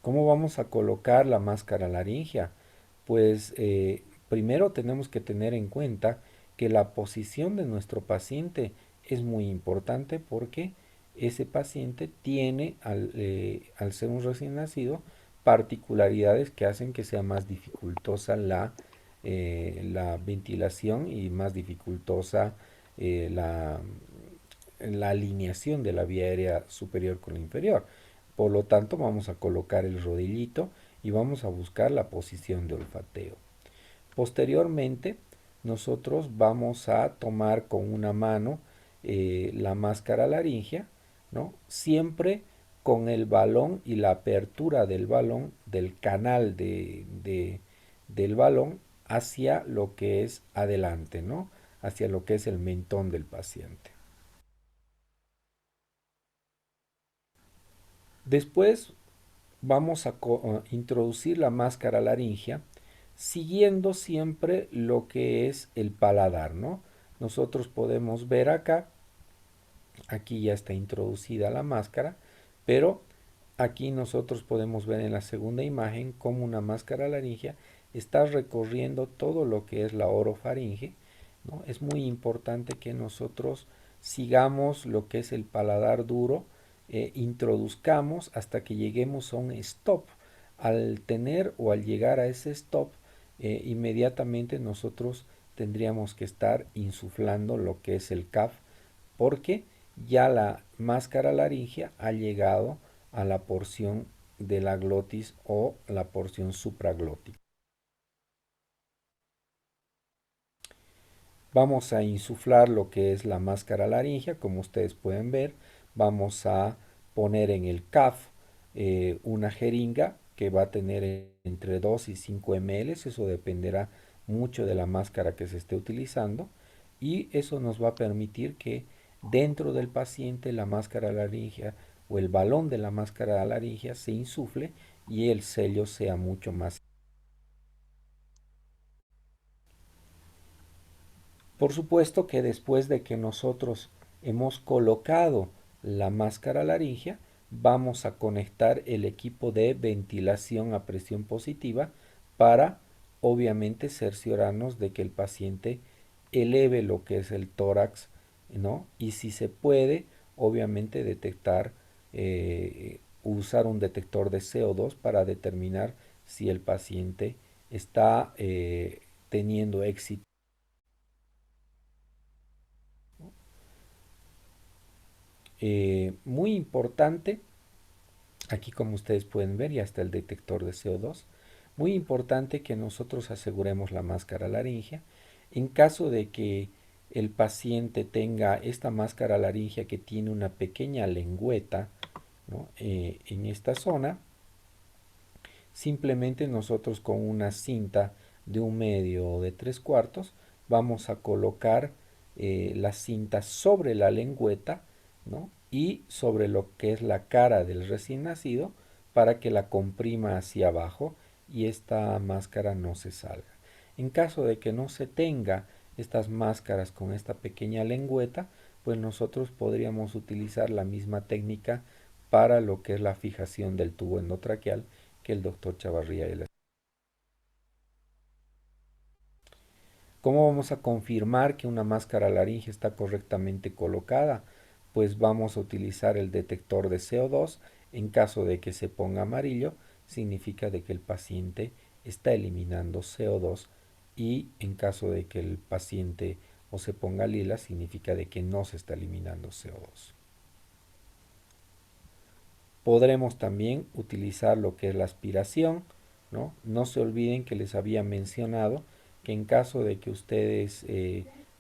¿Cómo vamos a colocar la máscara laringea? Pues primero tenemos que tener en cuenta que la posición de nuestro paciente es muy importante porque ese paciente tiene, al ser un recién nacido, particularidades que hacen que sea más dificultosa la ventilación y más dificultosa eh, la, la alineación de la vía aérea superior con la inferior. Por lo tanto, vamos a colocar el rodillito y vamos a buscar la posición de olfateo. Posteriormente, nosotros vamos a tomar con una mano la máscara laringea, ¿no? Siempre con el balón y la apertura del balón, del canal del balón hacia lo que es adelante, ¿no? Hacia lo que es el mentón del paciente. Después vamos a introducir la máscara laringea siguiendo siempre lo que es el paladar, ¿no? Nosotros podemos ver acá, aquí ya está introducida la máscara, pero aquí nosotros podemos ver en la segunda imagen cómo una máscara laringea está recorriendo todo lo que es la orofaringe, ¿no? Es muy importante que nosotros sigamos lo que es el paladar duro, introduzcamos hasta que lleguemos a un stop. Al tener o al llegar a ese stop, inmediatamente nosotros tendríamos que estar insuflando lo que es el CAF porque ya la máscara laringea ha llegado a la porción de la glotis o la porción supraglótica. Vamos a insuflar lo que es la máscara laringea, como ustedes pueden ver. Vamos a poner en el CAF una jeringa que va a tener entre 2 y 5 ml, eso dependerá mucho de la máscara que se esté utilizando y eso nos va a permitir que dentro del paciente la máscara laringea o el balón de la máscara laringea se insufle y el sello sea mucho más. Por supuesto que después de que nosotros hemos colocado la máscara laringea, vamos a conectar el equipo de ventilación a presión positiva para obviamente cerciorarnos de que el paciente eleve lo que es el tórax, ¿no? Y si se puede, obviamente detectar, usar un detector de CO2 para determinar si el paciente está teniendo éxito. Muy importante, aquí como ustedes pueden ver ya está el detector de CO2, muy importante que nosotros aseguremos la máscara laringea. En caso de que el paciente tenga esta máscara laringea que tiene una pequeña lengüeta, ¿no? En esta zona, simplemente nosotros con una cinta de 1/2 o de 3/4 vamos a colocar la cinta sobre la lengüeta, ¿no? Y sobre lo que es la cara del recién nacido para que la comprima hacia abajo y esta máscara no se salga. En caso de que no se tenga estas máscaras con esta pequeña lengüeta, pues nosotros podríamos utilizar la misma técnica para lo que es la fijación del tubo endotraqueal que el doctor Chavarría. ¿Cómo vamos a confirmar que una máscara laringe está correctamente colocada? Pues vamos a utilizar el detector de CO2. En caso de que se ponga amarillo, significa de que el paciente está eliminando CO2 y en caso de que el paciente o se ponga lila, significa de que no se está eliminando CO2. Podremos también utilizar lo que es la aspiración, ¿no? No se olviden que les había mencionado que en caso de que ustedes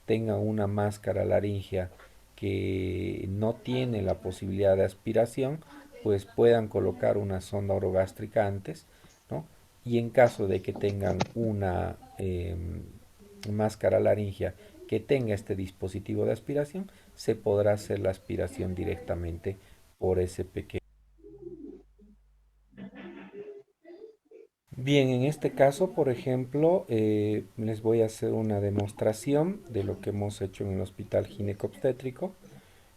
tengan una máscara laringea que no tiene la posibilidad de aspiración, pues puedan colocar una sonda orogástrica antes, ¿no? Y en caso de que tengan una máscara laringea que tenga este dispositivo de aspiración, se podrá hacer la aspiración directamente por ese pequeño. Bien, en este caso, por ejemplo, les voy a hacer una demostración de lo que hemos hecho en el hospital ginecobstétrico.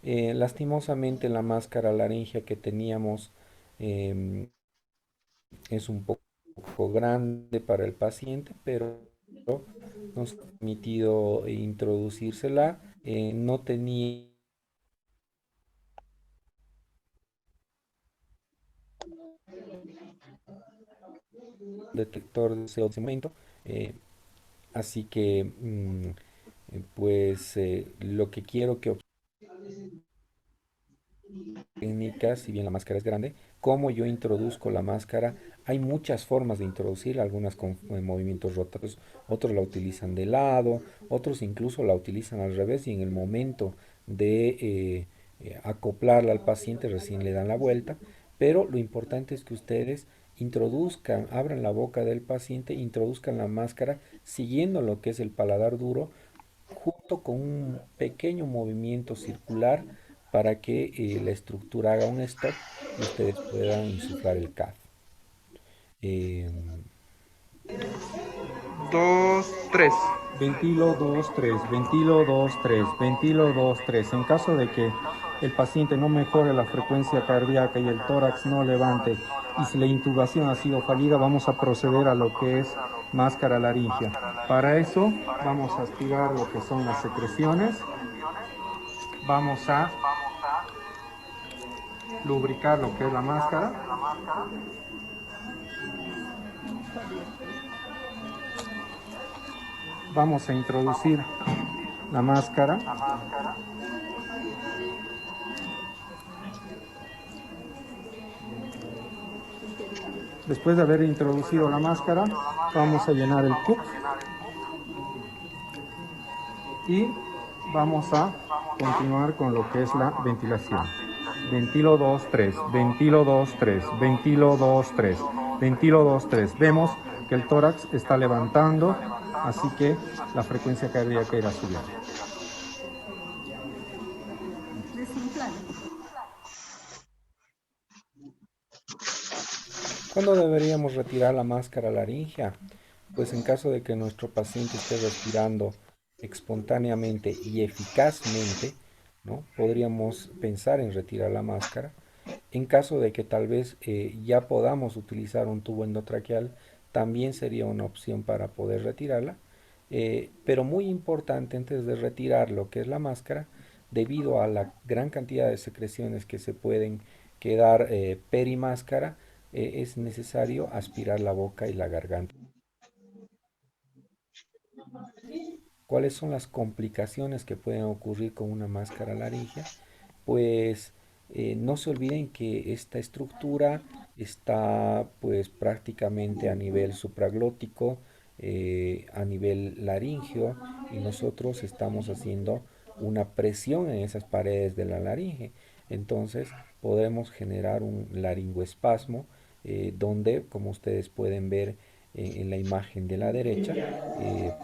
Lastimosamente la máscara laringea que teníamos em, es un poco grande para el paciente, pero nos ha permitido introducírsela. No tenía detector de CO2 en ese momento, eh, así que pues lo que quiero que técnicas, si bien la máscara es grande, cómo yo introduzco la máscara. Hay muchas formas de introducir, algunas con movimientos rotatorios, otros la utilizan de lado, otros incluso la utilizan al revés y en el momento de acoplarla al paciente recién le dan la vuelta, pero lo importante es que ustedes introduzcan, abran la boca del paciente, introduzcan la máscara siguiendo lo que es el paladar duro junto con un pequeño movimiento circular para que la estructura haga un stop y ustedes puedan insuflar el CAF. Eh, Dos, tres. Ventilo 2 3 ventilo 2 3 ventilo 2 3. En caso de que el paciente no mejore la frecuencia cardíaca y el tórax no levante y si la intubación ha sido fallida, vamos a proceder a lo que es máscara laringea. Para eso vamos a aspirar lo que son las secreciones. Vamos a lubricar lo que es la máscara. Vamos a introducir la máscara. Después de haber introducido la máscara, vamos a llenar el cup y vamos a continuar con lo que es la ventilación. Ventilo 2 3 ventilo 2 3 ventilo 2 3 ventilo 2 3. Vemos que el tórax está levantando, así que la frecuencia cardíaca irá subiendo. ¿Cuándo deberíamos retirar la máscara laringea? Pues en caso de que nuestro paciente esté respirando espontáneamente y eficazmente, ¿no? Podríamos pensar en retirar la máscara. En caso de que tal vez ya podamos utilizar un tubo endotraqueal, también sería una opción para poder retirarla. Pero muy importante antes de retirar lo que es la máscara, debido a la gran cantidad de secreciones que se pueden quedar perimáscara, es necesario aspirar la boca y la garganta. ¿Cuáles son las complicaciones que pueden ocurrir con una máscara laringea? Pues no se olviden que esta estructura está pues prácticamente a nivel supraglótico, a nivel laringio, y nosotros estamos haciendo una presión en esas paredes de la laringe. Entonces podemos generar un laringoespasmo donde, como ustedes pueden ver en la imagen de la derecha,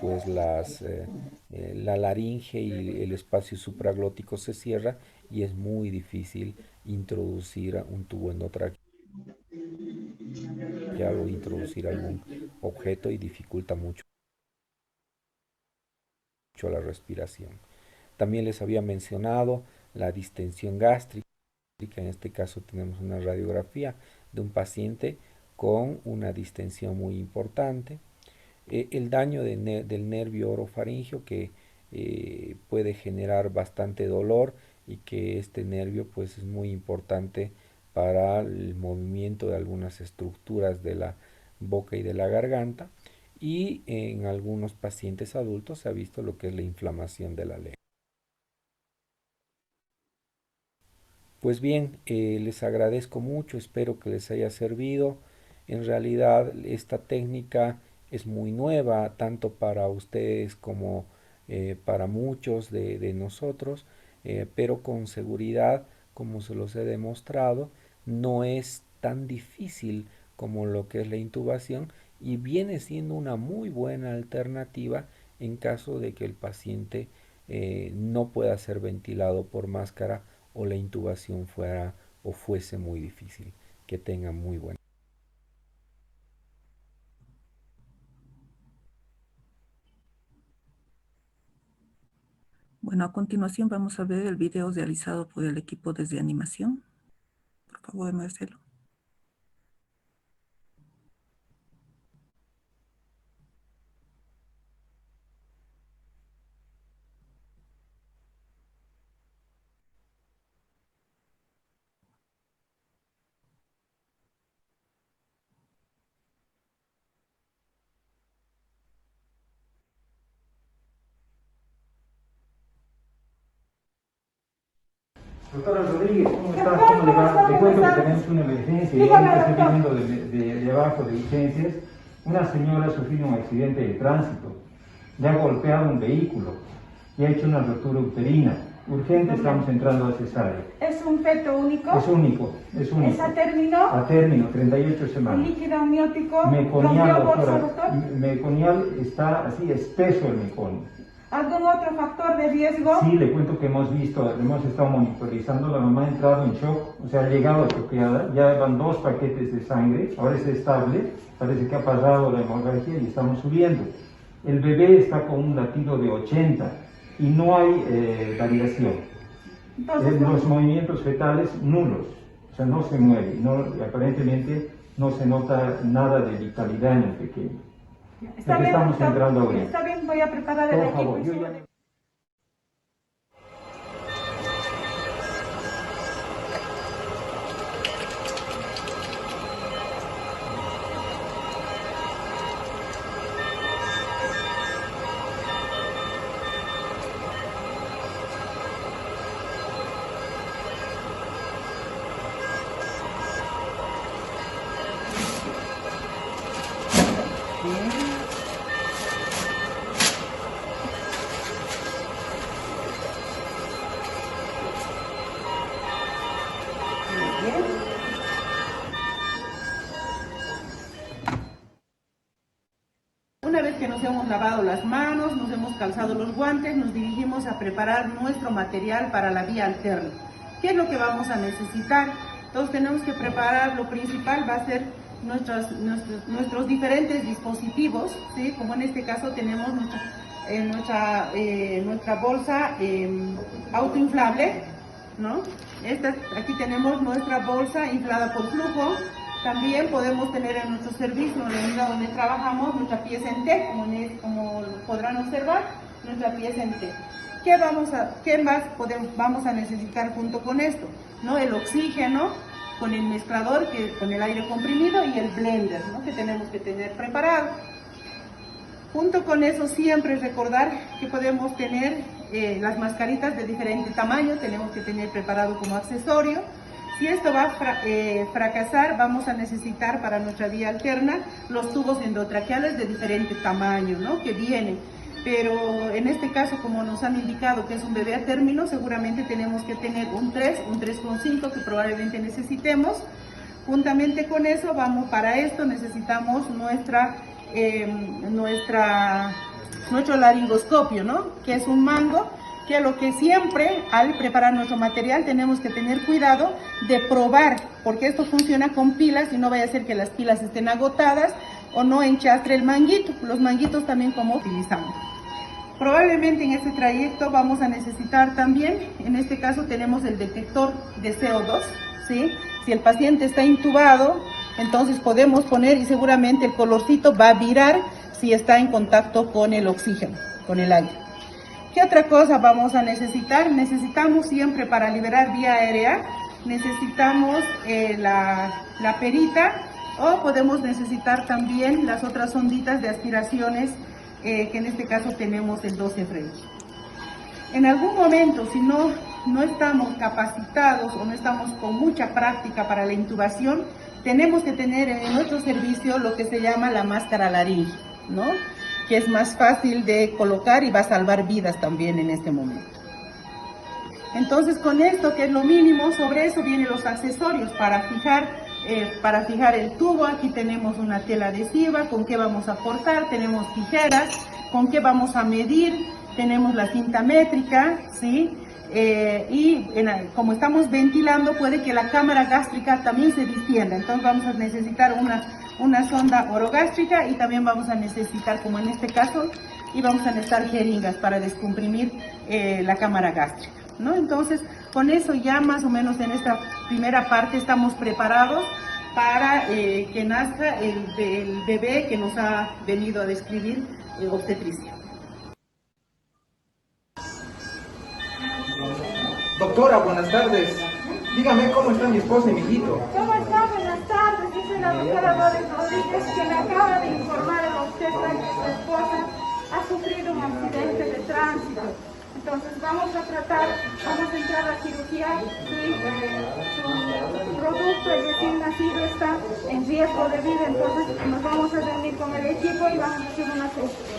pues la laringe y el espacio supraglótico se cierra y es muy difícil introducir un tubo endotraqueal o introducir algún objeto y dificulta mucho la respiración. También les había mencionado la distensión gástrica. En este caso tenemos una radiografía de un paciente con una distensión muy importante. El daño del nervio orofaringio que puede generar bastante dolor, y que este nervio pues es muy importante para el movimiento de algunas estructuras de la boca y de la garganta, y en algunos pacientes adultos se ha visto lo que es la inflamación de la lengua. Pues bien, les agradezco mucho, espero que les haya servido. En realidad esta técnica es muy nueva, tanto para ustedes como para muchos de nosotros, pero con seguridad, como se los he demostrado, no es tan difícil como lo que es la intubación, y viene siendo una muy buena alternativa en caso de que el paciente no pueda ser ventilado por máscara o la intubación fuera o fuese muy difícil. Que tengan muy buena. Bueno, a continuación vamos a ver el video realizado por el equipo desde animación. Por favor, Marcelo. Doctora Rodríguez, ¿cómo está? ¿Cómo le va? Le cuento que tenemos una emergencia y ahorita estoy viniendo de abajo de urgencias. Una señora ha sufrido un accidente de tránsito, le ha golpeado un vehículo y ha hecho una ruptura uterina. Urgente, estamos entrando a cesárea. ¿Es un feto único? Es único, es único. ¿Es a término? A término, 38 semanas. ¿Líquido amniótico? Meconial, doctora. Doctor? Meconial está así, espeso el meconio. ¿Algún otro factor de riesgo? Sí, le cuento que hemos estado monitorizando, la mamá ha entrado en shock, o sea, ha llegado choqueada, ya van 2 paquetes de sangre, ahora es estable, parece que ha pasado la hemorragia y estamos subiendo. El bebé está con un latido de 80 y no hay variación. Entonces, Los movimientos fetales nulos, o sea, no se mueve, aparentemente no se nota nada de vitalidad en el pequeño. está bien, Estamos entrando ahorita. está bien, voy a preparar el Por equipo. favor, yo ya... Una vez que nos hemos lavado las manos, nos hemos calzado los guantes, nos dirigimos a preparar nuestro material para la vía alterna. ¿Qué es lo que vamos a necesitar? Entonces tenemos que preparar, lo principal va a ser nuestros diferentes dispositivos, ¿sí? Como en este caso tenemos nuestra bolsa autoinflable, ¿no? Aquí tenemos nuestra bolsa inflada por flujo. También podemos tener en nuestro servicio, en la unidad donde trabajamos, nuestra pieza en T, como podrán observar, nuestra pieza en T. ¿Qué más vamos a necesitar junto con esto? ¿No? El oxígeno con el mezclador, con el aire comprimido, y el blender, ¿no? Que tenemos que tener preparado. Junto con eso, siempre recordar que podemos tener las mascaritas de diferente tamaño, tenemos que tener preparado como accesorio. Si esto va a fracasar, vamos a necesitar para nuestra vía alterna los tubos endotraqueales de diferente tamaño, ¿no? Que vienen. Pero en este caso, como nos han indicado que es un bebé a término, seguramente tenemos que tener un 3,5 que probablemente necesitemos. Juntamente con eso, para esto necesitamos nuestro laringoscopio, ¿no? Que es un mango, que lo que siempre al preparar nuestro material tenemos que tener cuidado de probar, porque esto funciona con pilas y no vaya a ser que las pilas estén agotadas o no enchastre el manguito. Los manguitos también como utilizamos. Probablemente en este trayecto vamos a necesitar también, en este caso tenemos el detector de CO2, ¿sí? Si el paciente está intubado, entonces podemos poner, y seguramente el colorcito va a virar si está en contacto con el oxígeno, con el aire. ¿Qué otra cosa vamos a necesitar? Necesitamos siempre, para liberar vía aérea, necesitamos la perita, o podemos necesitar también las otras onditas de aspiraciones, que en este caso tenemos el 12 French. En algún momento, si no estamos capacitados o no estamos con mucha práctica para la intubación, tenemos que tener en nuestro servicio lo que se llama la máscara laringe, ¿no? Que es más fácil de colocar y va a salvar vidas también en este momento. Entonces, con esto, que es lo mínimo, sobre eso vienen los accesorios para fijar el tubo. Aquí tenemos una tela adhesiva, con qué vamos a cortar, tenemos tijeras, con qué vamos a medir, tenemos la cinta métrica, ¿sí? Como estamos ventilando, puede que la cámara gástrica también se distienda, entonces vamos a necesitar una sonda orogástrica, y también vamos a necesitar, como en este caso, y vamos a necesitar jeringas para descomprimir la cámara gástrica, ¿no? Entonces, con eso ya más o menos en esta primera parte estamos preparados para que nazca el bebé que nos ha venido a describir obstetricia. Doctora, buenas tardes. Dígame cómo está mi esposa y mi hijito. ¿Cómo está? Buenas tardes. Dice la doctora Doris Rodríguez, que me acaba de informar a usted que su esposa ha sufrido un accidente de tránsito. Entonces vamos a entrar a cirugía. Su producto, el recién nacido, está en riesgo de vida. Entonces nos vamos a reunir con el equipo y vamos a hacer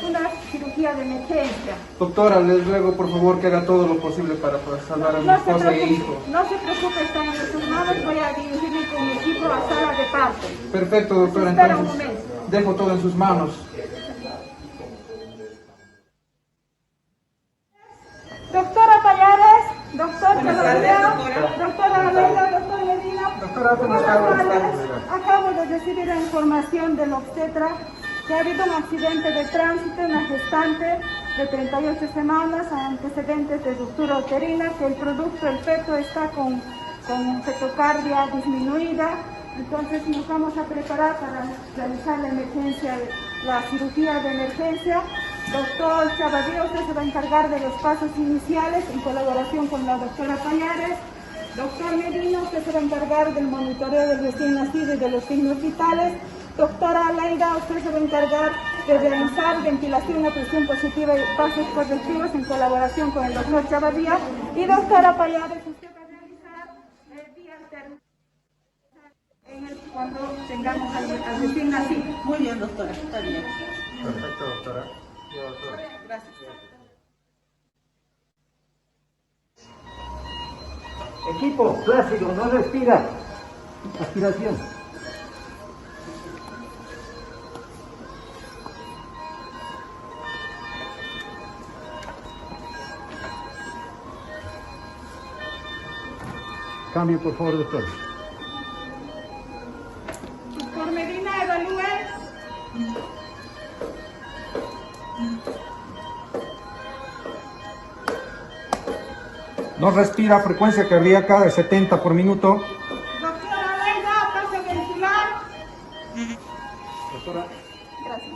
una cirugía de emergencia. Doctora, les ruego por favor que haga todo lo posible para poder salvar a mi esposa y hijo. No se preocupe, está en sus manos. Voy a dirigirme con mi equipo a sala de parto. Perfecto, doctora. Espera un Entonces momento. dejo todo en sus manos. Doctora Payares, doctor Chavarría, doctora Leila, doctor Medina. Doctora, buenas tardes. Acabo de recibir la información del obstetra que ha habido un accidente de tránsito, una gestante de 38 semanas, antecedentes de ruptura uterina, que el producto, el feto, está con fetocardia disminuida. Entonces nos vamos a preparar para realizar la cirugía de emergencia. Doctor Chavarría, usted se va a encargar de los pasos iniciales en colaboración con la doctora Payares. Doctor Medina, usted se va a encargar del monitoreo del recién nacido y de los signos vitales. Doctora Leida, usted se va a encargar de realizar ventilación a presión positiva y pasos correctivos en colaboración con el doctor Chavarría. Y doctora Payares, usted va a realizar vía alterna cuando tengamos al recién nacido. Muy bien, doctora, está bien. Perfecto, doctora. Gracias. Equipo clásico, no respira. Aspiración. Cambio, por favor, doctor. Doctor Medina, evalúe. No respira, frecuencia cardíaca de 70 por minuto. Doctora Leida, pase a ventilar. Doctora. Gracias.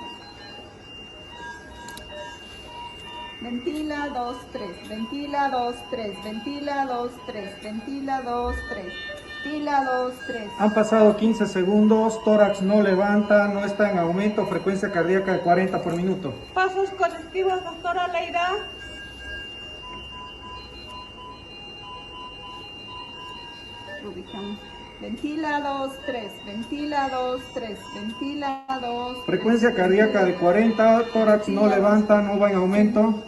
Ventila 2, 3, ventila 2, 3, ventila 2, 3, ventila 2, 3, ventila 2, 3. Han pasado 15 segundos, tórax no levanta, no está en aumento, frecuencia cardíaca de 40 por minuto. Pasos colectivos, doctora Leida. Ubicamos. Ventila 2, 3, ventila 2, 3, ventila 2. Frecuencia cardíaca de 40, tórax no levanta, no va en aumento.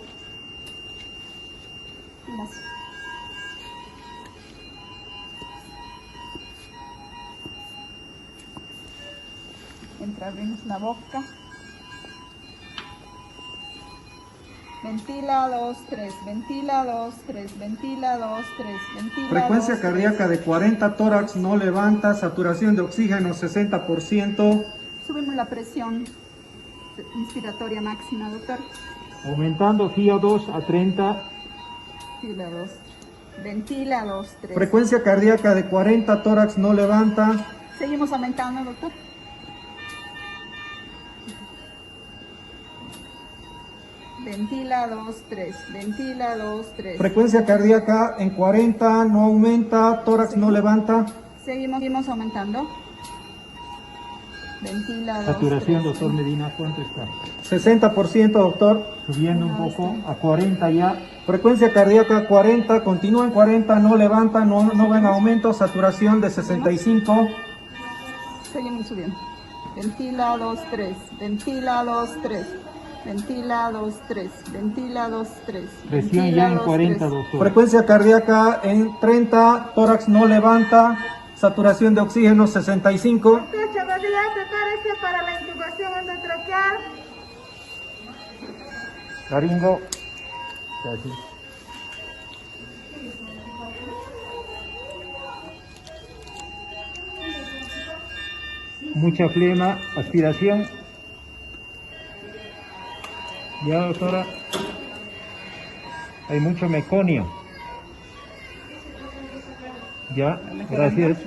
Abrimos la boca. Ventila 2, 3, ventila 2, 3, ventila 2, 3, ventila 2. Frecuencia cardíaca de 40, tórax no levanta, saturación de oxígeno 60%. Subimos la presión inspiratoria máxima, doctor. Aumentando FIO2 a 30. Ventila 2. Ventila 2, 3. Frecuencia cardíaca de 40, tórax no levanta. Seguimos aumentando, doctor. Ventila 2, 3, ventila 2, 3. Frecuencia cardíaca en 40, no aumenta, tórax no levanta. Seguimos aumentando. Ventila 2, Saturación, 3. doctor Medina, ¿cuánto está? 60%, doctor. Subiendo un poco a 40 ya. Frecuencia cardíaca 40, continúa en 40, no levanta, no va en aumento, saturación de 65. Seguimos subiendo. Ventila 2, 3, ventila 2, 3. Ventila 2, 3, ventila 2, 3. Presión ya en 40, doctor. Frecuencia cardíaca en 30, tórax no levanta, saturación de oxígeno 65. Doctor Chavarría, prepárese para la intubación endotraqueal. Laringo. Gracias. Mucha flema, aspiración. Ya, doctora. Hay mucho meconio. Ya, gracias.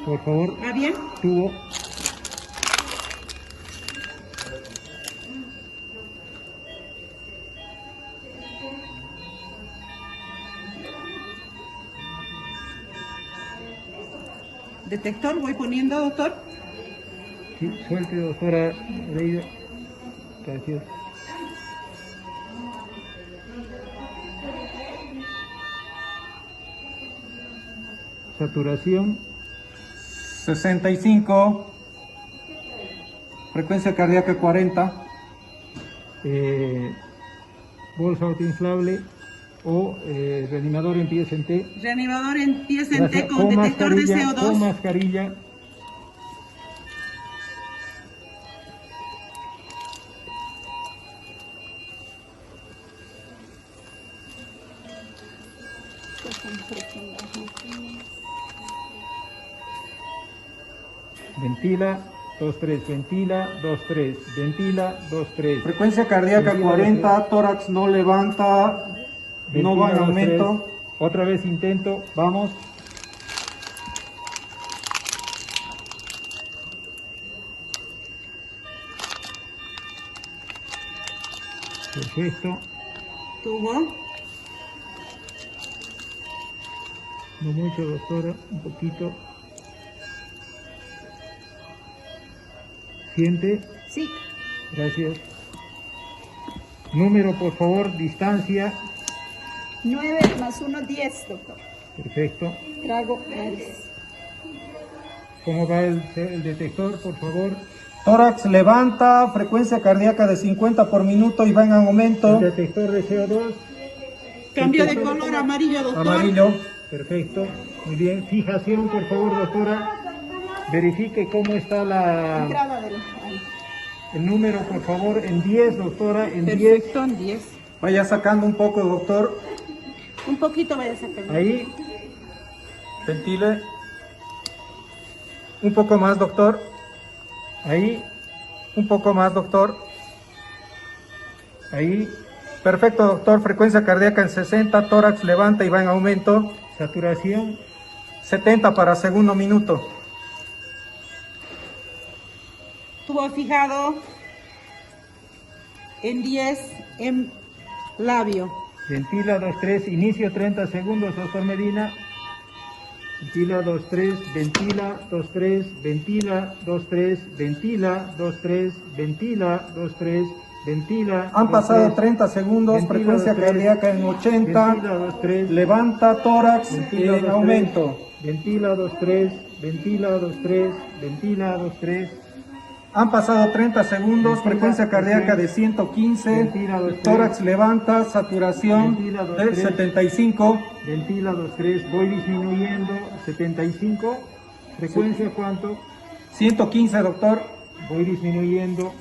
Por favor. ¿Va bien? Tubo. Detector, voy poniendo, doctor. Sí, suelte, doctora Leida. Gracias. Saturación. 65. Frecuencia cardíaca 40. Bolsa autoinflable o reanimador en pies en T. Reanimador en pies en Gracias. T con detector de mascarilla, CO2. con mascarilla. Ventila, 2-3, ventila, 2-3, ventila, 2-3. Frecuencia cardíaca Ventila, 40, tórax no levanta, no va en aumento. Otra vez intento, vamos. Perfecto. Tubo. No mucho, doctora, un poquito. ¿Siente? Sí. Gracias. Número, por favor, distancia. 9 más 1, 10, doctor. Perfecto. Trago aires. ¿Cómo va el detector, por favor? Tórax levanta, frecuencia cardíaca de 50 por minuto y va en aumento. El detector de CO2. Cambio de color amarillo, doctor. Amarillo. Perfecto. Muy bien. Fijación, por favor, doctora. Verifique cómo está Entrada del el número, por favor, en 10, doctora, en 10. Perfecto, en 10. Vaya sacando un poco, doctor. Un poquito vaya a sacar. Ahí, Ventile. Un poco más, doctor. ahí. Un poco más, doctor. Ahí. Perfecto, doctor. Frecuencia cardíaca en 60, tórax levanta y va en aumento. Saturación. 70 para segundo minuto. Tubo fijado en 10 en labio. Ventila 2-3, inicio 30 segundos, doctor Medina. Ventila 2-3, ventila 2-3, ventila 2-3, ventila 2-3, ventila 2-3, ventila. Han pasado 30 segundos, frecuencia cardíaca en 80, levanta tórax en aumento. Ventila 2-3, ventila 2-3, ventila 2-3. Han pasado 30 segundos, frecuencia cardíaca de 115, tórax levanta, saturación de 75. Ventila 2-3, voy disminuyendo, 75. ¿Frecuencia cuánto? 115, doctor. Voy disminuyendo.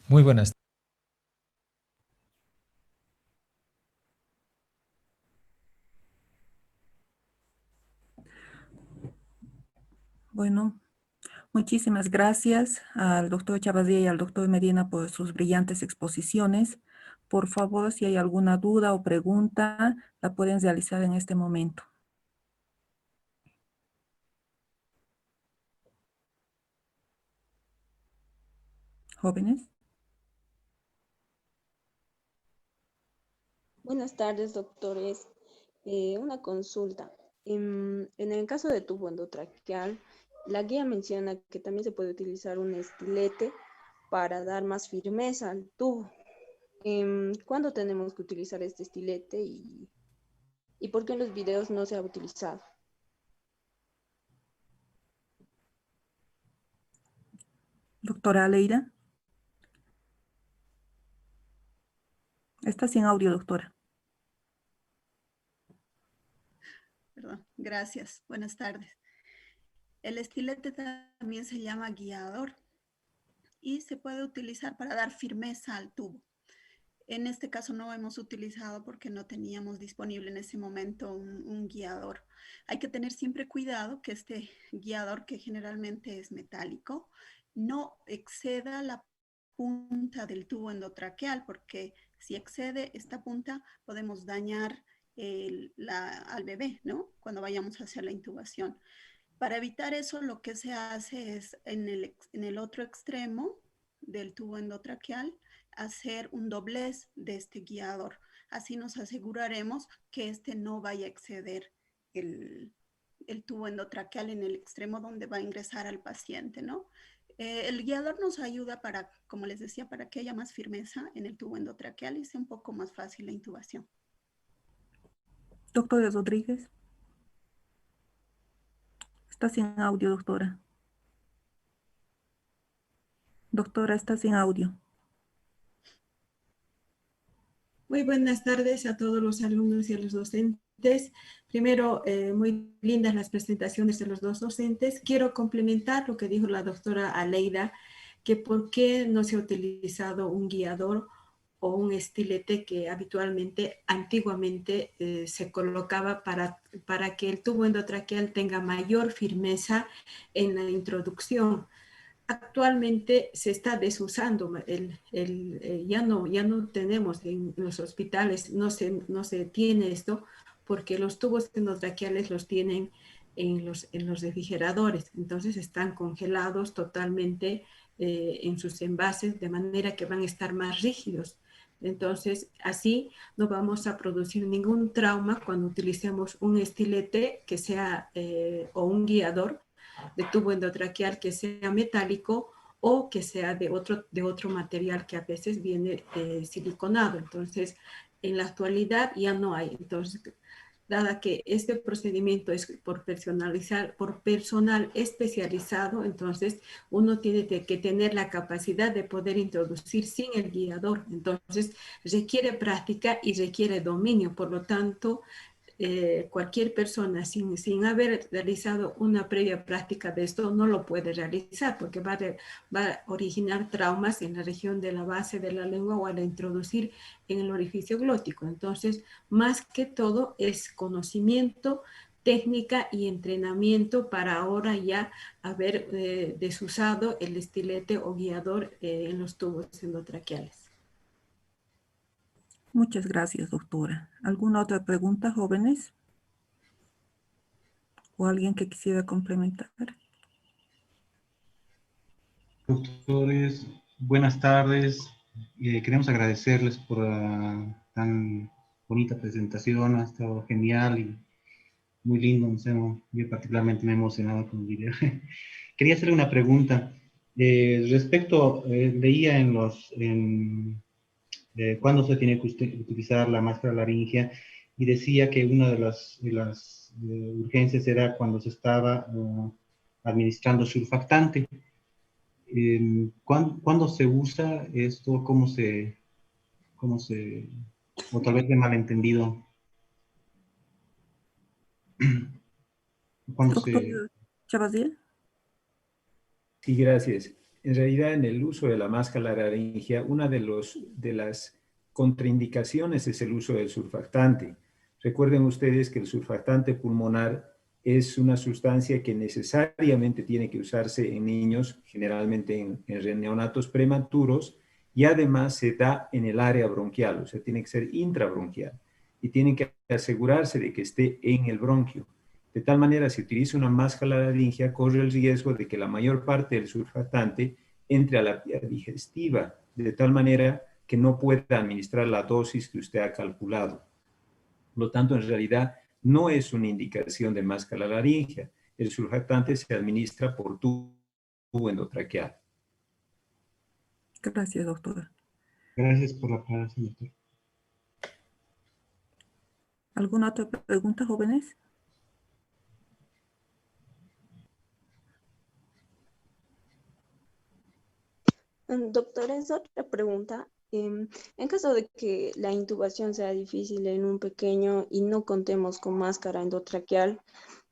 Muy buenas. Bueno, muchísimas gracias al doctor Chavadía y al doctor Medina por sus brillantes exposiciones. Por favor, si hay alguna duda o pregunta, la pueden realizar en este momento. Jóvenes. Buenas tardes, doctores. Una consulta. En el caso de tubo endotraqueal, la guía menciona que también se puede utilizar un estilete para dar más firmeza al tubo. ¿Cuándo tenemos que utilizar este estilete y por qué en los videos no se ha utilizado? Doctora Aleida. Está sin audio, doctora. Perdón, gracias. Buenas tardes. El estilete también se llama guiador y se puede utilizar para dar firmeza al tubo. En este caso no hemos utilizado porque no teníamos disponible en ese momento un guiador. Hay que tener siempre cuidado que este guiador, que generalmente es metálico, no exceda la punta del tubo endotraqueal, porque si excede esta punta podemos dañar al bebé, ¿no? Cuando vayamos a hacer la intubación. Para evitar eso, lo que se hace es en el otro extremo del tubo endotraqueal hacer un doblez de este guiador. Así nos aseguraremos que este no vaya a exceder el tubo endotraqueal en el extremo donde va a ingresar al paciente, ¿no? El guiador nos ayuda para, como les decía, para que haya más firmeza en el tubo endotraqueal y sea un poco más fácil la intubación. Doctora Rodríguez. Está sin audio, doctora. Doctora, está sin audio. Muy buenas tardes a todos los alumnos y a los docentes. Primero, muy lindas las presentaciones de los dos docentes. Quiero complementar lo que dijo la doctora Aleida, que por qué no se ha utilizado un guiador o un estilete que habitualmente, antiguamente, se colocaba para que el tubo endotraqueal tenga mayor firmeza en la introducción. Actualmente se está desusando, ya no tenemos en los hospitales, no se tiene esto, porque los tubos endotraqueales los tienen en los refrigeradores, entonces están congelados totalmente en sus envases, de manera que van a estar más rígidos. Entonces, así no vamos a producir ningún trauma cuando utilicemos un estilete que sea, o un guiador de tubo endotraqueal que sea metálico o que sea de otro material que a veces viene siliconado. Entonces, en la actualidad ya no hay. Entonces, dada que este procedimiento es por personal especializado, entonces uno tiene que tener la capacidad de poder introducir sin el guiador. Entonces, requiere práctica y requiere dominio. Por lo tanto, cualquier persona sin haber realizado una previa práctica de esto no lo puede realizar, porque va a originar traumas en la región de la base de la lengua o al introducir en el orificio glótico. Entonces, más que todo es conocimiento, técnica y entrenamiento para ahora ya haber desusado el estilete o guiador en los tubos endotraqueales. Muchas gracias, doctora. ¿Alguna otra pregunta, jóvenes? ¿O alguien que quisiera complementar? Doctores, buenas tardes. Queremos agradecerles por la tan bonita presentación, ha estado genial y muy lindo. Yo particularmente me he emocionado con el video. Quería hacerle una pregunta. Leía cuándo se tiene que utilizar la máscara laringea y decía que una de las urgencias era cuando se estaba administrando surfactante. ¿Cuándo se usa esto? O tal vez de malentendido? Doctor Chavazía. Sí, gracias. En realidad, en el uso de la máscara laringea, una de las contraindicaciones es el uso del surfactante. Recuerden ustedes que el surfactante pulmonar es una sustancia que necesariamente tiene que usarse en niños, generalmente en neonatos prematuros, y además se da en el área bronquial, o sea, tiene que ser intrabronquial, y tienen que asegurarse de que esté en el bronquio. De tal manera, si utiliza una máscara laringea, corre el riesgo de que la mayor parte del surfactante entre a la vía digestiva, de tal manera que no pueda administrar la dosis que usted ha calculado. Por lo tanto, en realidad, no es una indicación de máscara laringea. El surfactante se administra por tubo endotraqueal. Gracias, doctora. Gracias por la aclaración, doctor. ¿Alguna otra pregunta, jóvenes? Doctora, es otra pregunta. En caso de que la intubación sea difícil en un pequeño y no contemos con máscara endotraqueal,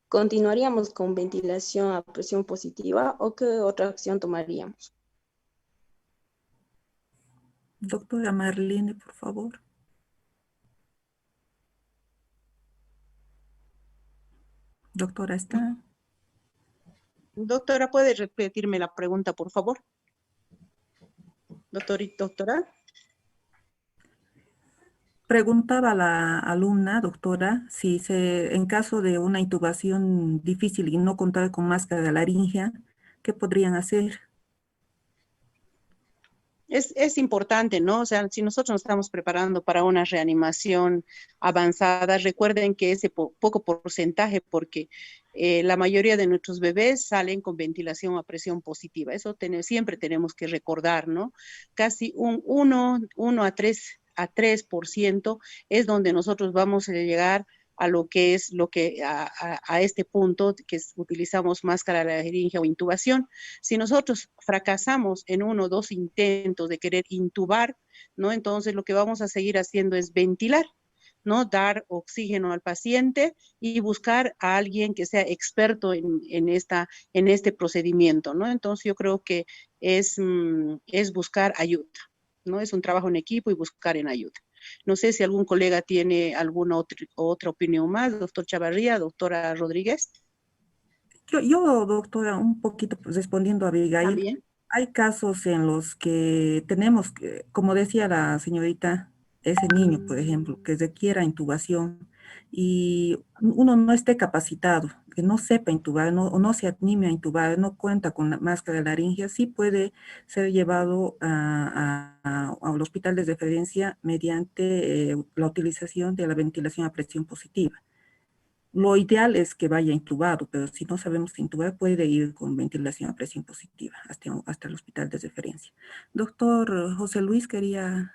¿continuaríamos con ventilación a presión positiva o qué otra acción tomaríamos? Doctora Marlene, por favor. Doctora, ¿está? Doctora, ¿puede repetirme la pregunta, por favor? Doctora. Preguntaba la alumna, doctora, si en caso de una intubación difícil y no contar con máscara laringea, ¿qué podrían hacer? Es importante, ¿no? O sea, si nosotros nos estamos preparando para una reanimación avanzada, recuerden que ese poco porcentaje, porque la mayoría de nuestros bebés salen con ventilación a presión positiva. Eso siempre tenemos que recordar, ¿no? Casi un 1 a 3% es donde nosotros vamos a llegar a lo que es a este punto que utilizamos máscara laringea o intubación. Si nosotros fracasamos en 1 o 2 intentos de querer intubar, ¿no? Entonces lo que vamos a seguir haciendo es ventilar, ¿no? Dar oxígeno al paciente y buscar a alguien que sea experto en este procedimiento, ¿no? Entonces yo creo que es buscar ayuda, ¿no? Es un trabajo en equipo y buscar en ayuda. No sé si algún colega tiene alguna otra opinión más, doctor Chavarría, doctora Rodríguez. Yo, doctora, un poquito respondiendo a Abigail. ¿También? Hay casos en los que tenemos, como decía la señorita, ese niño, por ejemplo, que requiera intubación y uno no esté capacitado, que no sepa intubar o no se anime a intubar, no cuenta con la máscara laringea, sí puede ser llevado al hospital de referencia mediante la utilización de la ventilación a presión positiva. Lo ideal es que vaya intubado, pero si no sabemos intubar, puede ir con ventilación a presión positiva hasta el hospital de referencia. Doctor José Luis, quería...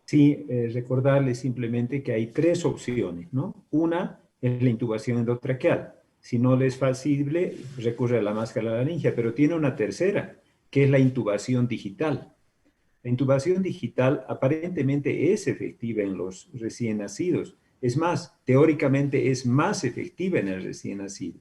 Sí, recordarles simplemente que hay 3 opciones, ¿no? Una es la intubación endotraqueal. Si no le es factible, recurre a la máscara laringea, pero tiene una tercera, que es la intubación digital. La intubación digital aparentemente es efectiva en los recién nacidos. Es más, teóricamente es más efectiva en el recién nacido.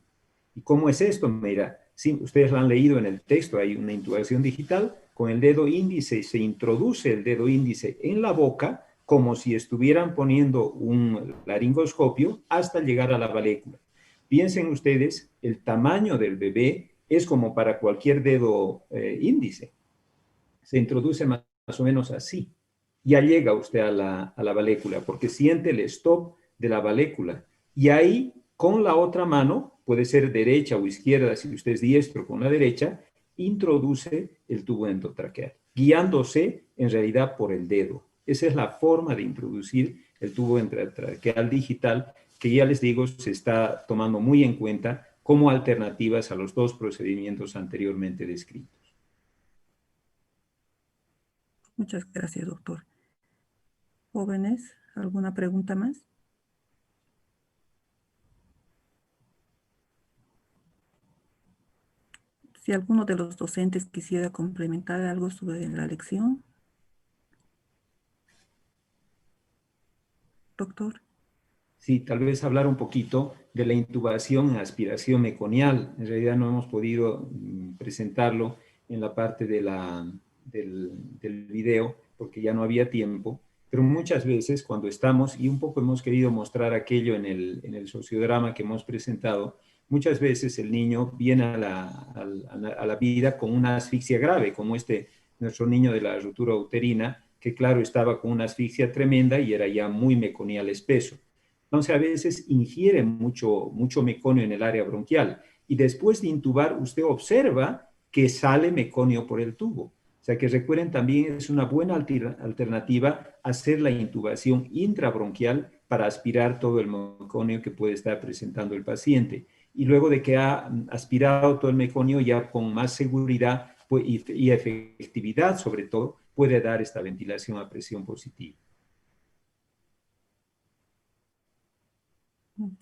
¿Y cómo es esto? Mira, sí, ustedes lo han leído en el texto, hay una intubación digital. Con el dedo índice se introduce el dedo índice en la boca como si estuvieran poniendo un laringoscopio hasta llegar a la valécula. Piensen ustedes, el tamaño del bebé es como para cualquier dedo índice. Se introduce más o menos así. Ya llega usted a la valécula, porque siente el stop de la valécula. Y ahí, con la otra mano, puede ser derecha o izquierda, si usted es diestro con la derecha, introduce el tubo endotraqueal, guiándose en realidad por el dedo. Esa es la forma de introducir el tubo endotraqueal digital, que ya les digo, se está tomando muy en cuenta como alternativas a los dos procedimientos anteriormente descritos. Muchas gracias, doctor. Jóvenes, ¿alguna pregunta más? Si alguno de los docentes quisiera complementar algo sobre la lección. Doctor. Sí, tal vez hablar un poquito de la intubación en aspiración meconial. En realidad no hemos podido presentarlo en la parte de del video porque ya no había tiempo, pero muchas veces cuando estamos, y un poco hemos querido mostrar aquello en el sociodrama que hemos presentado, muchas veces el niño viene a la vida con una asfixia grave, como nuestro niño de la ruptura uterina, que claro, estaba con una asfixia tremenda y era ya muy meconial espeso. Entonces, a veces ingiere mucho meconio en el área bronquial y después de intubar, usted observa que sale meconio por el tubo. O sea que recuerden también es una buena alternativa hacer la intubación intrabronquial para aspirar todo el meconio que puede estar presentando el paciente. Y luego de que ha aspirado todo el meconio, ya con más seguridad y efectividad, sobre todo, puede dar esta ventilación a presión positiva.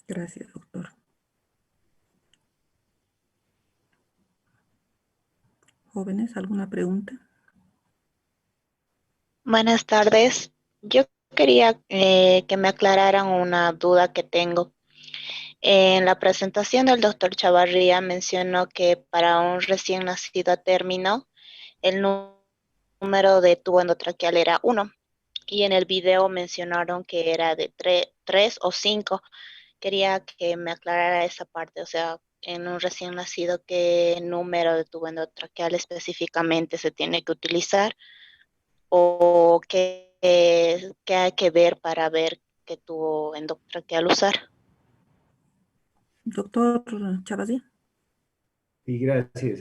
Gracias, doctor. Jóvenes, ¿alguna pregunta? Buenas tardes. Yo quería que me aclararan una duda que tengo. En la presentación del doctor Chavarría mencionó que para un recién nacido a término, el número de tubo endotraqueal era 1. Y en el video mencionaron que era de 3 o 5. Quería que me aclarara esa parte, o sea, en un recién nacido, ¿qué número de tubo endotraqueal específicamente se tiene que utilizar? ¿O qué hay que ver para ver qué tubo endotraqueal usar? Doctor Chavarría. Sí, gracias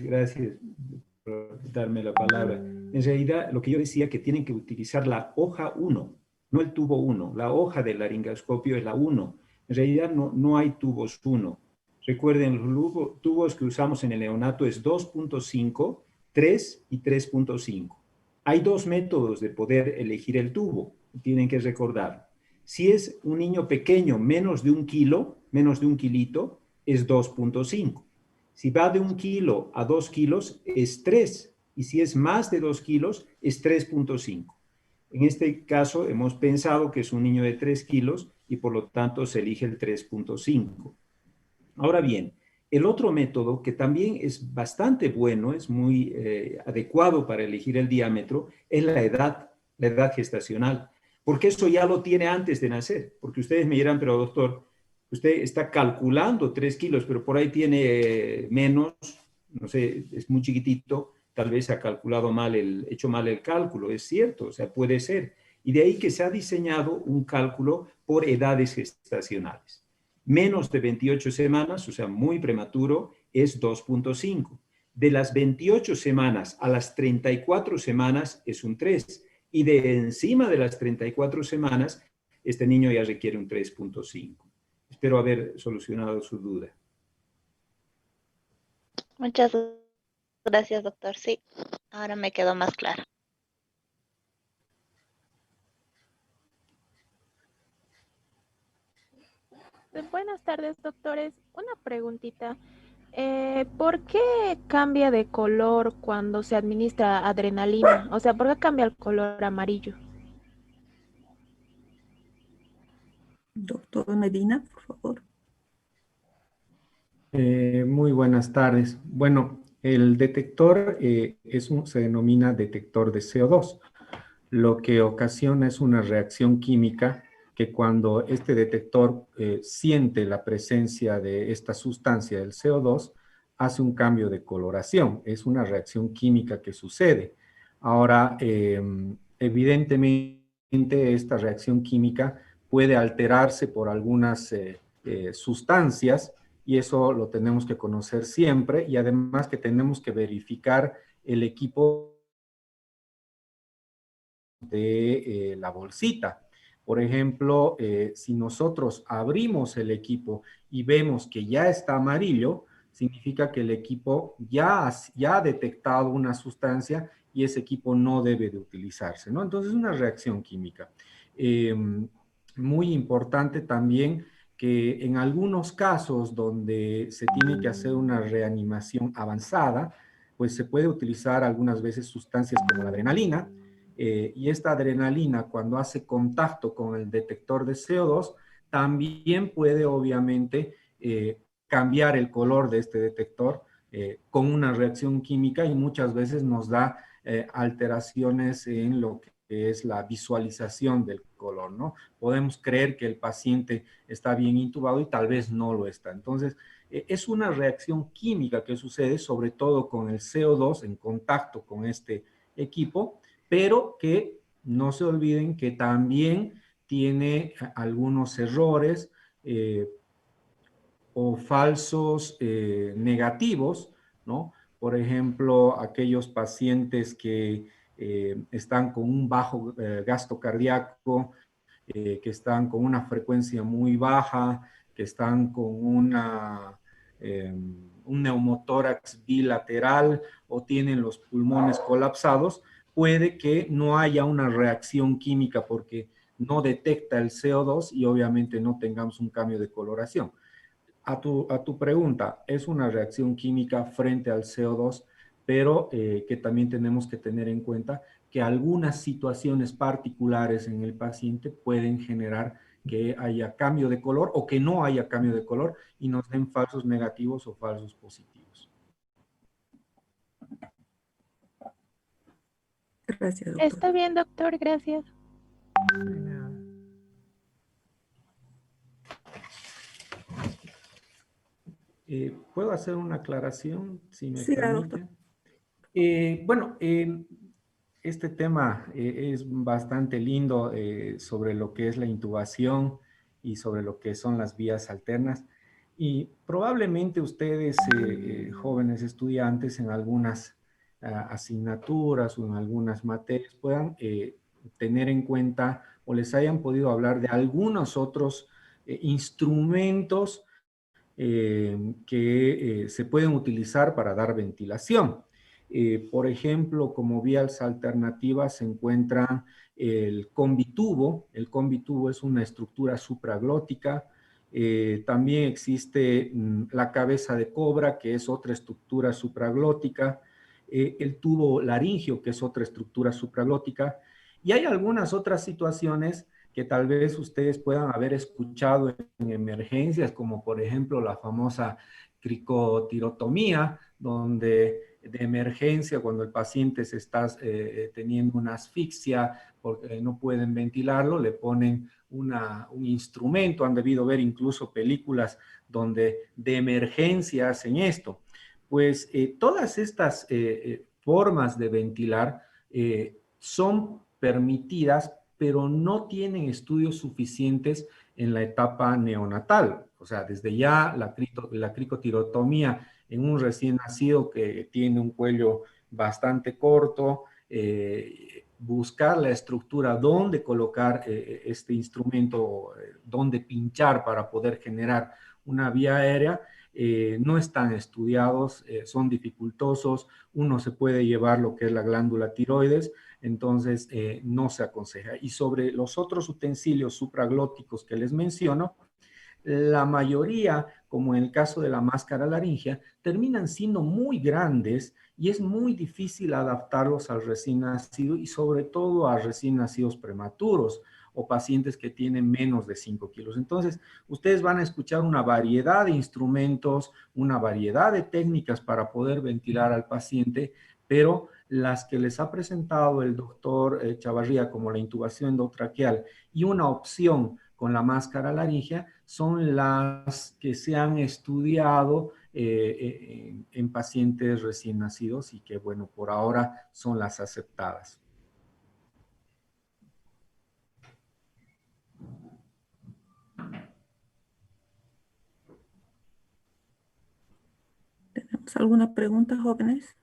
por darme la palabra. En realidad, lo que yo decía que tienen que utilizar la hoja 1, no el tubo 1. La hoja del laringoscopio es la 1. En realidad no hay tubos 1. Recuerden, los tubos que usamos en el neonato es 2.5, 3 y 3.5. Hay dos métodos de poder elegir el tubo, tienen que recordar. Si es un niño pequeño, menos de 1 kilo, menos de 1 kilito, es 2.5. Si va de 1 kilo a 2 kilos, es 3. Y si es más de 2 kilos, es 3.5. En este caso, hemos pensado que es un niño de 3 kilos y por lo tanto se elige el 3.5. Ahora bien, el otro método que también es bastante bueno, es muy adecuado para elegir el diámetro, es la edad gestacional. Porque eso ya lo tiene antes de nacer. Porque ustedes me dirán, pero doctor, usted está calculando 3 kilos, pero por ahí tiene menos, no sé, es muy chiquitito, tal vez ha calculado mal, hecho mal el cálculo, es cierto, o sea, puede ser. Y de ahí que se ha diseñado un cálculo por edades gestacionales. Menos de 28 semanas, o sea, muy prematuro, es 2.5. De las 28 semanas a las 34 semanas es un 3. Y de encima de las 34 semanas, este niño ya requiere un 3.5. Espero haber solucionado su duda. Muchas gracias, doctor. Sí, ahora me quedó más claro. Buenas tardes, doctores. Una preguntita. ¿Por qué cambia de color cuando se administra adrenalina? O sea, ¿por qué cambia el color amarillo? Doctor Medina, por favor. Muy buenas tardes. Bueno, el detector se denomina detector de CO2. Lo que ocasiona es una reacción química que cuando este detector siente la presencia de esta sustancia, del CO2, hace un cambio de coloración. Es una reacción química que sucede. Ahora, evidentemente, esta reacción química puede alterarse por algunas sustancias, y eso lo tenemos que conocer siempre, y además que tenemos que verificar el equipo de la bolsita. Por ejemplo, si nosotros abrimos el equipo y vemos que ya está amarillo, significa que el equipo ya ha detectado una sustancia y ese equipo no debe de utilizarse, ¿no? Entonces es una reacción química. Muy importante también que en algunos casos donde se tiene que hacer una reanimación avanzada, pues se puede utilizar algunas veces sustancias como la adrenalina, y esta adrenalina, cuando hace contacto con el detector de CO2, también puede obviamente cambiar el color de este detector con una reacción química, y muchas veces nos da alteraciones en lo que es la visualización del color, ¿no? Podemos creer que el paciente está bien intubado y tal vez no lo está. Entonces, es una reacción química que sucede sobre todo con el CO2 en contacto con este equipo, pero que no se olviden que también tiene algunos errores o falsos negativos, ¿no? Por ejemplo, aquellos pacientes que están con un bajo gasto cardíaco, que están con una frecuencia muy baja, que están con un neumotórax bilateral o tienen los pulmones colapsados, puede que no haya una reacción química porque no detecta el CO2 y obviamente no tengamos un cambio de coloración. A tu pregunta, es una reacción química frente al CO2, pero que también tenemos que tener en cuenta que algunas situaciones particulares en el paciente pueden generar que haya cambio de color o que no haya cambio de color y nos den falsos negativos o falsos positivos. Gracias, doctor. Está bien, doctor, gracias. ¿Puedo hacer una aclaración, si me Sí, permite? Bueno, este tema es bastante lindo sobre lo que es la intubación y sobre lo que son las vías alternas. Y probablemente ustedes, jóvenes estudiantes, en algunas asignaturas o en algunas materias puedan tener en cuenta o les hayan podido hablar de algunos otros instrumentos que se pueden utilizar para dar ventilación. Por ejemplo, como vías alternativas se encuentra el combitubo. El combitubo es una estructura supraglótica. También existe la cabeza de cobra, que es otra estructura supraglótica. El tubo laringio, que es otra estructura supraglótica. Y hay algunas otras situaciones que tal vez ustedes puedan haber escuchado en emergencias, como por ejemplo la famosa cricotirotomía, donde de emergencia, cuando el paciente se está teniendo una asfixia porque no pueden ventilarlo, le ponen un instrumento. Han debido ver incluso películas donde de emergencia hacen esto. Pues todas estas formas de ventilar son permitidas, pero no tienen estudios suficientes en la etapa neonatal. O sea, desde ya la cricotirotomía en un recién nacido que tiene un cuello bastante corto, buscar la estructura donde colocar este instrumento, donde pinchar para poder generar una vía aérea, no están estudiados, son dificultosos. Uno se puede llevar lo que es la glándula tiroides, entonces no se aconseja. Y sobre los otros utensilios supraglóticos que les menciono, la mayoría, como en el caso de la máscara laringea, terminan siendo muy grandes y es muy difícil adaptarlos al recién nacido y sobre todo a recién nacidos prematuros o pacientes que tienen menos de 5 kilos. Entonces, ustedes van a escuchar una variedad de instrumentos, una variedad de técnicas para poder ventilar al paciente, pero las que les ha presentado el doctor Chavarría como la intubación endotraqueal y una opción con la máscara laringea son las que se han estudiado en pacientes recién nacidos y que, bueno, por ahora son las aceptadas. ¿Tenemos alguna pregunta, jóvenes?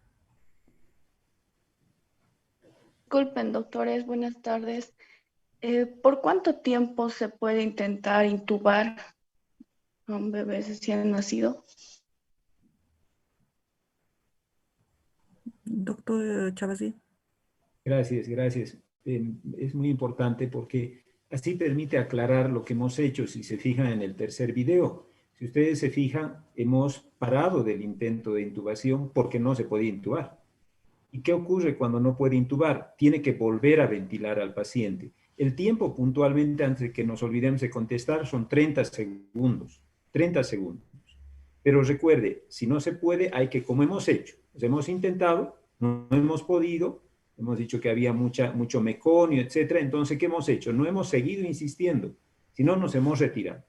Disculpen, doctores, buenas tardes. ¿Por cuánto tiempo se puede intentar intubar a un bebé recién nacido? Doctor Chavazí. Gracias, gracias. Es muy importante porque así permite aclarar lo que hemos hecho, si se fijan en el tercer video. Si ustedes se fijan, hemos parado del intento de intubación porque no se podía intubar. ¿Y qué ocurre cuando no puede intubar? Tiene que volver a ventilar al paciente. El tiempo puntualmente, antes de que nos olvidemos de contestar, son 30 segundos. 30 segundos. Pero recuerde, si no se puede, hay que, como hemos hecho, hemos intentado, no hemos podido, hemos dicho que había mucho meconio, etcétera. Entonces, ¿qué hemos hecho? No hemos seguido insistiendo, sino nos hemos retirado.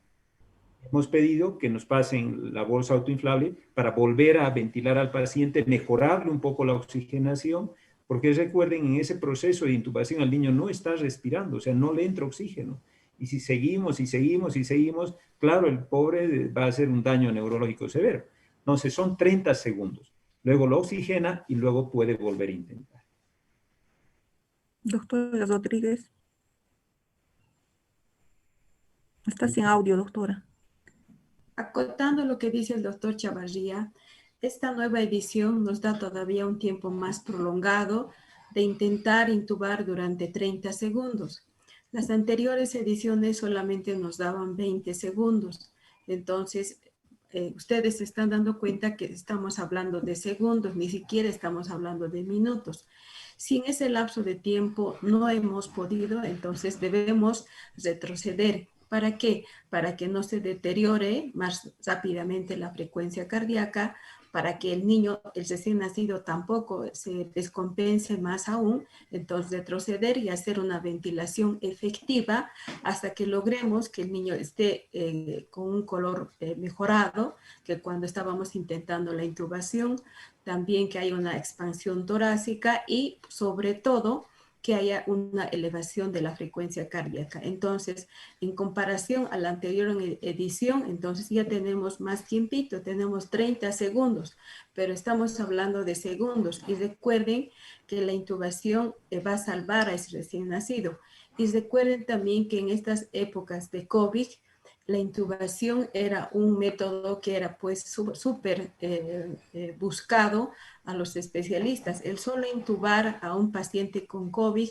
Hemos pedido que nos pasen la bolsa autoinflable para volver a ventilar al paciente, mejorarle un poco la oxigenación, porque recuerden, en ese proceso de intubación el niño no está respirando, o sea, no le entra oxígeno. Y si seguimos y seguimos y seguimos, claro, el pobre va a hacer un daño neurológico severo. Entonces, son 30 segundos. Luego lo oxigena y luego puede volver a intentar. Doctora Rodríguez. Está sin audio, doctora. Acotando lo que dice el doctor Chavarría, esta nueva edición nos da todavía un tiempo más prolongado de intentar intubar durante 30 segundos. Las anteriores ediciones solamente nos daban 20 segundos. Entonces, ustedes se están dando cuenta que estamos hablando de segundos, ni siquiera estamos hablando de minutos. Si en ese lapso de tiempo no hemos podido, entonces debemos retroceder. ¿Para qué? Para que no se deteriore más rápidamente la frecuencia cardíaca, para que el niño, el recién nacido, tampoco se descompense más aún, entonces retroceder y hacer una ventilación efectiva hasta que logremos que el niño esté con un color mejorado que cuando estábamos intentando la intubación, también que haya una expansión torácica y sobre todo que haya una elevación de la frecuencia cardíaca. Entonces, en comparación a la anterior edición, entonces ya tenemos más tiempito, tenemos 30 segundos, pero estamos hablando de segundos. Y recuerden que la intubación va a salvar a ese recién nacido. Y recuerden también que en estas épocas de COVID, la intubación era un método que era pues súper buscado a los especialistas. El solo intubar a un paciente con COVID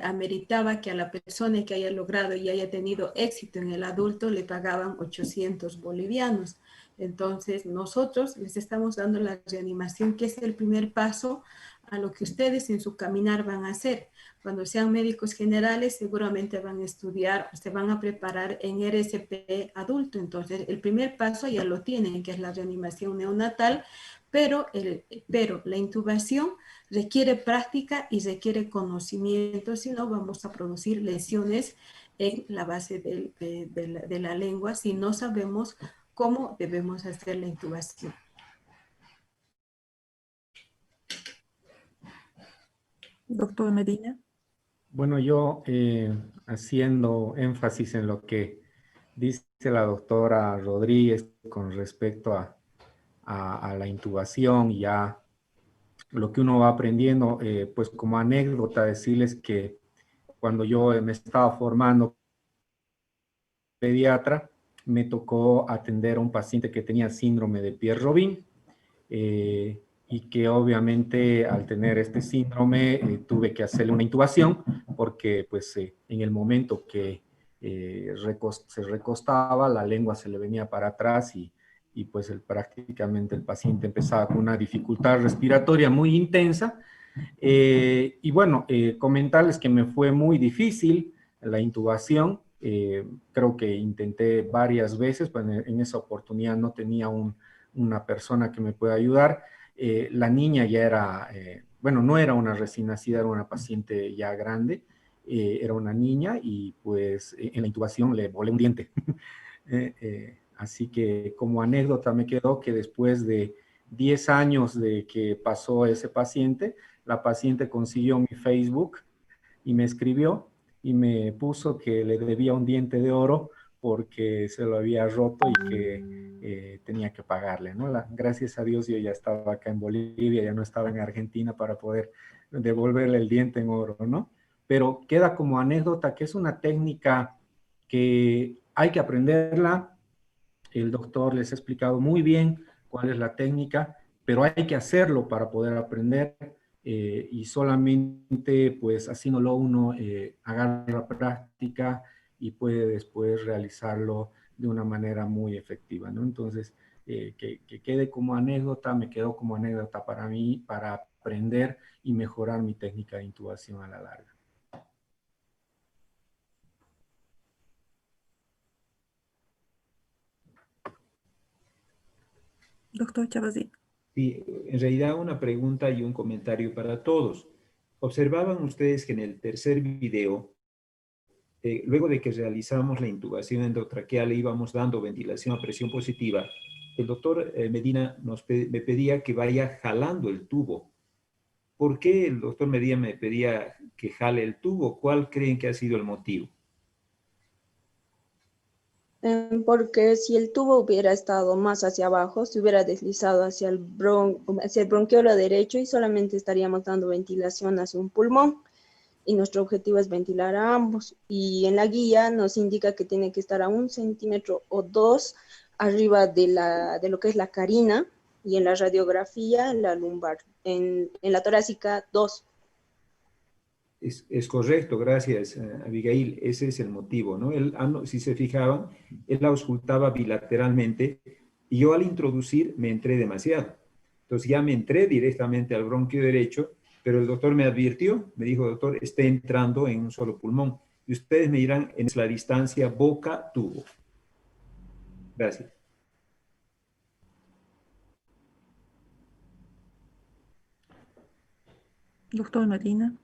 ameritaba que a la persona que haya logrado y haya tenido éxito en el adulto le pagaban 800 bolivianos. Entonces nosotros les estamos dando la reanimación, que es el primer paso a lo que ustedes en su caminar van a hacer. Cuando sean médicos generales, seguramente van a estudiar, se van a preparar en RSP adulto. Entonces, el primer paso ya lo tienen, que es la reanimación neonatal, pero la intubación requiere práctica y requiere conocimiento, si no vamos a producir lesiones en la base de la lengua si no sabemos cómo debemos hacer la intubación. Doctor Medina. Bueno, yo haciendo énfasis en lo que dice la doctora Rodríguez con respecto a la intubación y a lo que uno va aprendiendo, pues como anécdota decirles que cuando yo me estaba formando pediatra, me tocó atender a un paciente que tenía síndrome de Pierre-Robin, y que obviamente al tener este síndrome tuve que hacerle una intubación porque pues en el momento que se recostaba, la lengua se le venía para atrás y pues prácticamente el paciente empezaba con una dificultad respiratoria muy intensa. Y bueno, comentarles que me fue muy difícil la intubación. Creo que intenté varias veces, pero en esa oportunidad no tenía una persona que me pueda ayudar. La niña ya era, bueno, no era una recién nacida, era una paciente ya grande, era una niña y pues en la intubación le volé un diente. Así que como anécdota me quedó que después de 10 años de que pasó ese paciente, la paciente consiguió mi Facebook y me escribió y me puso que le debía un diente de oro porque se lo había roto y que tenía que pagarle, ¿no? Gracias a Dios yo ya estaba acá en Bolivia, ya no estaba en Argentina para poder devolverle el diente en oro, ¿no? Pero queda como anécdota que es una técnica que hay que aprenderla. El doctor les ha explicado muy bien cuál es la técnica, pero hay que hacerlo para poder aprender y solamente pues haciéndolo uno agarra la práctica y puede después realizarlo de una manera muy efectiva, ¿no? Entonces, que quede como anécdota, me quedó como anécdota para mí, para aprender y mejorar mi técnica de intubación a la larga. Doctor Chabazí. Sí, en realidad una pregunta y un comentario para todos. Observaban ustedes que en el tercer video, luego de que realizamos la intubación endotraqueal e íbamos dando ventilación a presión positiva, el doctor Medina me pedía que vaya jalando el tubo. ¿Por qué el doctor Medina me pedía que jale el tubo? ¿Cuál creen que ha sido el motivo? Porque si el tubo hubiera estado más hacia abajo, se hubiera deslizado hacia el bronquiolo derecho y solamente estaríamos dando ventilación hacia un pulmón. Y nuestro objetivo es ventilar a ambos. Y en la guía nos indica que tiene que estar a 1 centímetro o 2 arriba de lo que es la carina, y en la radiografía, en la lumbar, en la torácica 2. Es correcto, gracias, Abigail. Ese es el motivo, ¿no? Él, si se fijaban, él auscultaba bilateralmente y yo al introducir me entré demasiado. Entonces ya me entré directamente al bronquio derecho, pero el doctor me advirtió, me dijo, doctor, está entrando en un solo pulmón. Y ustedes me dirán, en la distancia boca-tubo. Gracias. Doctor Medina.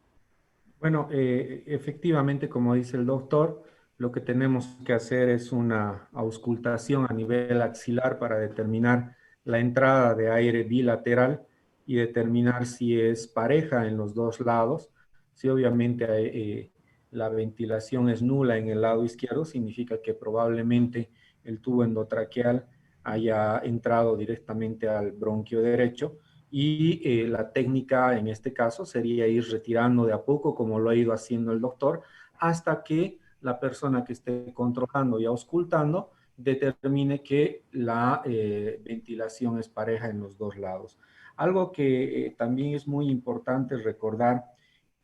Bueno, efectivamente, como dice el doctor, lo que tenemos que hacer es una auscultación a nivel axilar para determinar la entrada de aire bilateral y determinar si es pareja en los dos lados. Si obviamente la ventilación es nula en el lado izquierdo, significa que probablemente el tubo endotraqueal haya entrado directamente al bronquio derecho. Y la técnica en este caso sería ir retirando de a poco, como lo ha ido haciendo el doctor, hasta que la persona que esté controlando y auscultando determine que la ventilación es pareja en los dos lados. Algo que también es muy importante recordar,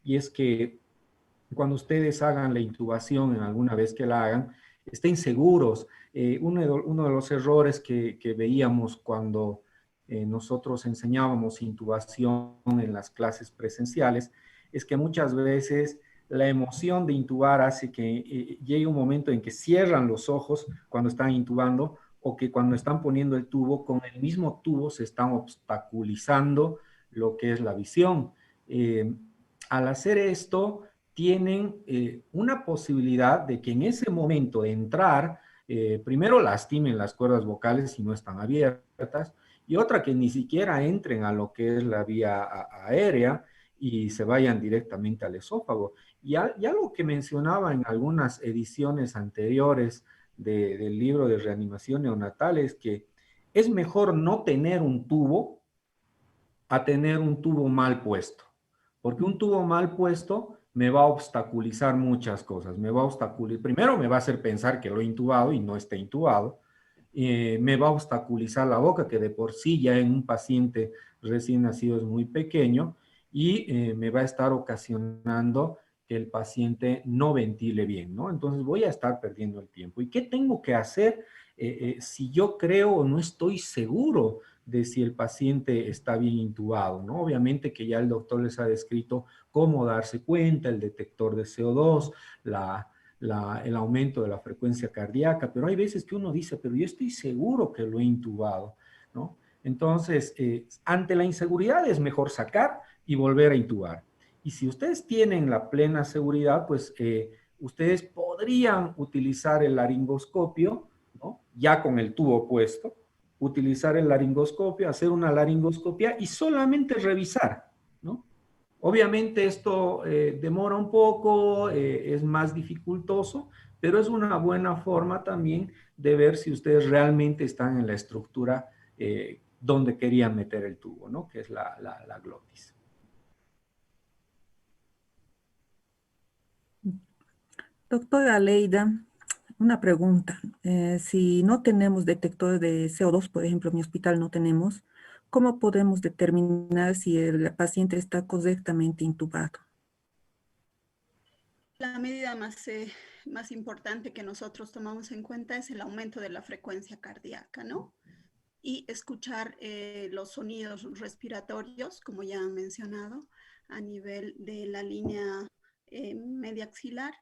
y es que cuando ustedes hagan la intubación, en alguna vez que la hagan, estén seguros. Uno de los errores que veíamos cuando nosotros enseñábamos intubación en las clases presenciales es que muchas veces la emoción de intubar hace que llegue un momento en que cierran los ojos cuando están intubando, o que cuando están poniendo el tubo, con el mismo tubo se están obstaculizando lo que es la visión. Al hacer esto, tienen una posibilidad de que en ese momento de entrar, primero lastimen las cuerdas vocales si no están abiertas, y otra que ni siquiera entren a lo que es la vía aérea y se vayan directamente al esófago. Ya lo que mencionaba en algunas ediciones anteriores del libro de reanimación neonatal es que es mejor no tener un tubo a tener un tubo mal puesto, porque un tubo mal puesto me va a obstaculizar muchas cosas. Me va a obstaculizar, primero me va a hacer pensar que lo he intubado y no está intubado. Me va a obstaculizar la boca, que de por sí ya en un paciente recién nacido es muy pequeño, y me va a estar ocasionando que el paciente no ventile bien, ¿no? Entonces voy a estar perdiendo el tiempo. ¿Y qué tengo que hacer si yo creo o no estoy seguro de si el paciente está bien intubado, ¿no? Obviamente que ya el doctor les ha descrito cómo darse cuenta, el detector de CO2, el aumento de la frecuencia cardíaca, pero hay veces que uno dice, pero yo estoy seguro que lo he intubado, ¿no? Entonces, ante la inseguridad es mejor sacar y volver a intubar. Y si ustedes tienen la plena seguridad, pues ustedes podrían utilizar el laringoscopio, ¿no? Ya con el tubo puesto, utilizar el laringoscopio, hacer una laringoscopia y solamente revisar, ¿no? Obviamente esto demora un poco, es más dificultoso, pero es una buena forma también de ver si ustedes realmente están en la estructura donde querían meter el tubo, ¿no? Que es la glotis. Doctora Leida, una pregunta. Si no tenemos detectores de CO2, por ejemplo, en mi hospital no tenemos, ¿cómo podemos determinar si el paciente está correctamente intubado? La medida más importante que nosotros tomamos en cuenta es el aumento de la frecuencia cardíaca, ¿no? Y escuchar los sonidos respiratorios, como ya han mencionado, a nivel de la línea media axilar,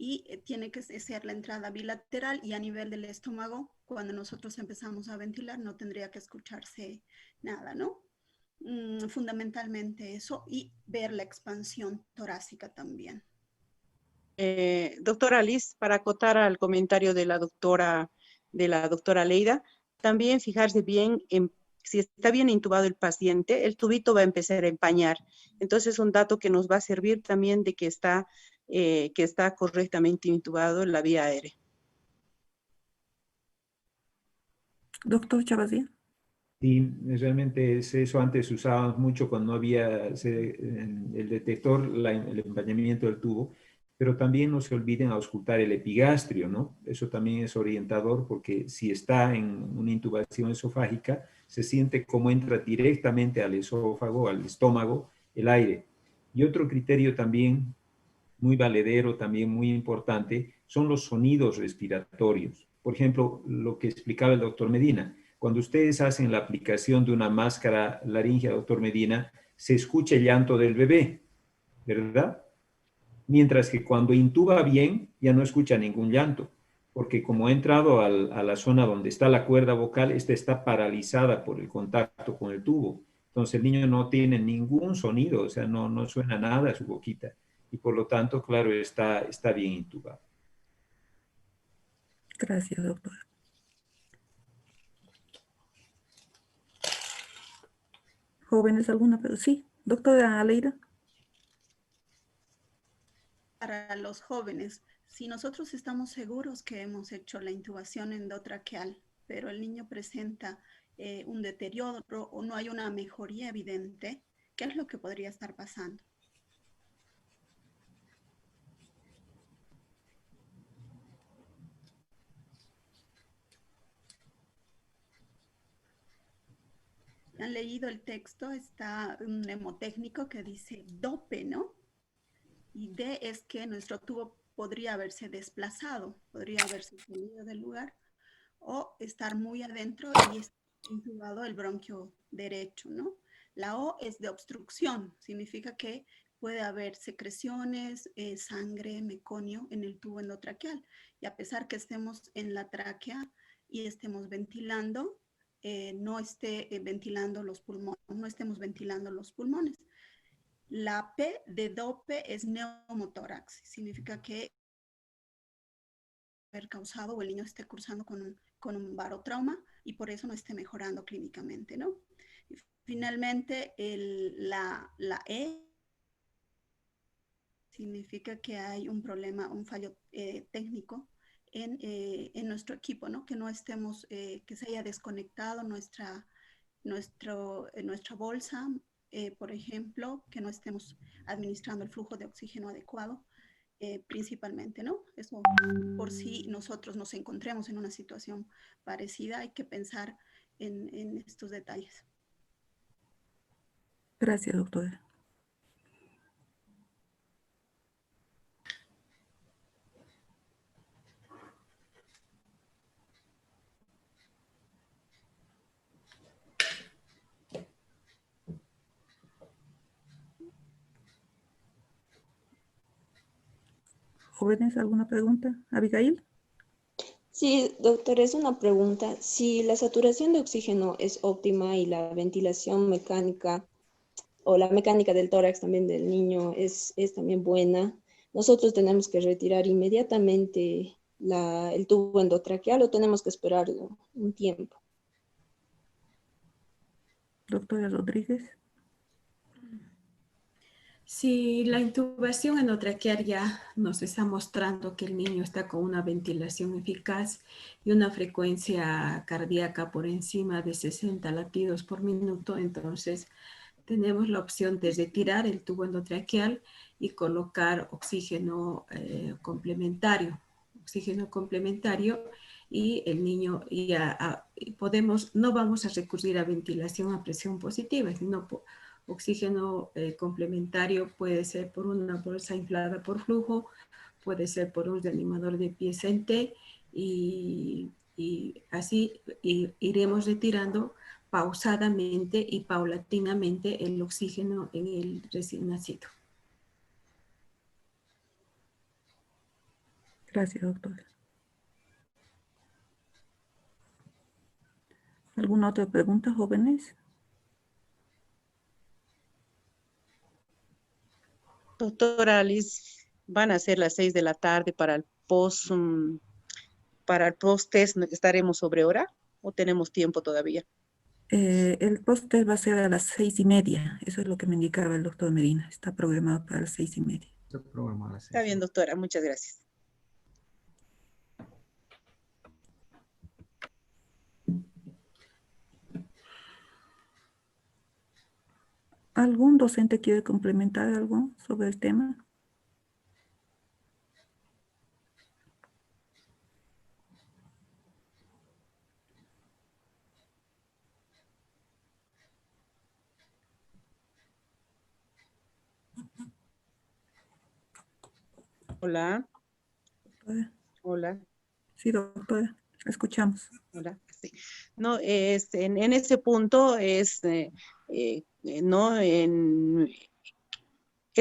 y tiene que ser la entrada bilateral, y a nivel del estómago, cuando nosotros empezamos a ventilar, no tendría que escucharse nada, ¿no? Fundamentalmente eso, y ver la expansión torácica también. Doctora Liz, para acotar al comentario de la doctora Leida, también fijarse bien en si está bien intubado el paciente, el tubito va a empezar a empañar. Entonces es un dato que nos va a servir también de que está correctamente intubado en la vía aérea. Doctor Chavazía. Sí, realmente es eso. Antes usábamos mucho cuando no había el detector, el empañamiento del tubo, pero también no se olviden auscultar el epigastrio, ¿no? Eso también es orientador porque si está en una intubación esofágica, se siente como entra directamente al esófago, al estómago, el aire. Y otro criterio también muy valedero, también muy importante, son los sonidos respiratorios. Por ejemplo, lo que explicaba el doctor Medina. Cuando ustedes hacen la aplicación de una máscara laríngea, doctor Medina, se escucha el llanto del bebé, ¿verdad? Mientras que cuando intuba bien, ya no escucha ningún llanto, porque como ha entrado a la zona donde está la cuerda vocal, esta está paralizada por el contacto con el tubo. Entonces el niño no tiene ningún sonido, o sea, no suena nada a su boquita. Y por lo tanto, claro, está bien intubado. Gracias, doctor. ¿Jóvenes alguna? Pero sí, doctora Leida. Para los jóvenes, si nosotros estamos seguros que hemos hecho la intubación endotraqueal, pero el niño presenta un deterioro o no hay una mejoría evidente, ¿qué es lo que podría estar pasando? Han leído el texto, está un mnemotécnico que dice DOPE, ¿no? Y D es que nuestro tubo podría haberse desplazado, podría haberse salido del lugar o estar muy adentro y estar intubado el bronquio derecho, ¿no? La O es de obstrucción, significa que puede haber secreciones, sangre, meconio en el tubo endotraqueal. Y a pesar que estemos en la tráquea y estemos ventilando, no esté ventilando los pulmones, no estemos ventilando los pulmones. La P de DOPE es neumotórax, significa que haber causado o el niño esté cursando con un barotrauma y por eso no esté mejorando clínicamente, ¿no? Y finalmente, la E significa que hay un problema, un fallo técnico en nuestro equipo, ¿no? Que no estemos, que se haya desconectado nuestra bolsa, por ejemplo, que no estemos administrando el flujo de oxígeno adecuado, principalmente, ¿no? Eso, por si nosotros nos encontremos en una situación parecida, hay que pensar en estos detalles. Gracias, doctora. ¿Jóvenes alguna pregunta? Abigail. Sí, doctor, es una pregunta. Si la saturación de oxígeno es óptima y la ventilación mecánica o la mecánica del tórax también del niño es también buena. Nosotros tenemos que retirar inmediatamente el tubo endotraqueal o tenemos que esperarlo un tiempo. Doctora Rodríguez. Si la intubación endotraqueal ya nos está mostrando que el niño está con una ventilación eficaz y una frecuencia cardíaca por encima de 60 latidos por minuto, entonces tenemos la opción de retirar el tubo endotraqueal y colocar oxígeno complementario. Y el niño no vamos a recurrir a ventilación a presión positiva, sino oxígeno complementario puede ser por una bolsa inflada por flujo, puede ser por un reanimador de pies en T y así iremos retirando pausadamente y paulatinamente el oxígeno en el recién nacido. Gracias, doctora. ¿Alguna otra pregunta, jóvenes? Doctora Alice, van a ser las 6 de la tarde para el post-test. ¿Estaremos sobre hora o tenemos tiempo todavía? El póster va a ser a las 6:30. Eso es lo que me indicaba el doctor Medina. Está programado para las 6:30. Está bien, doctora. Muchas gracias. ¿Algún docente quiere complementar algo sobre el tema? Hola. Doctora. Hola. Sí, doctora. Escuchamos. Hola. Sí. No, en ese punto es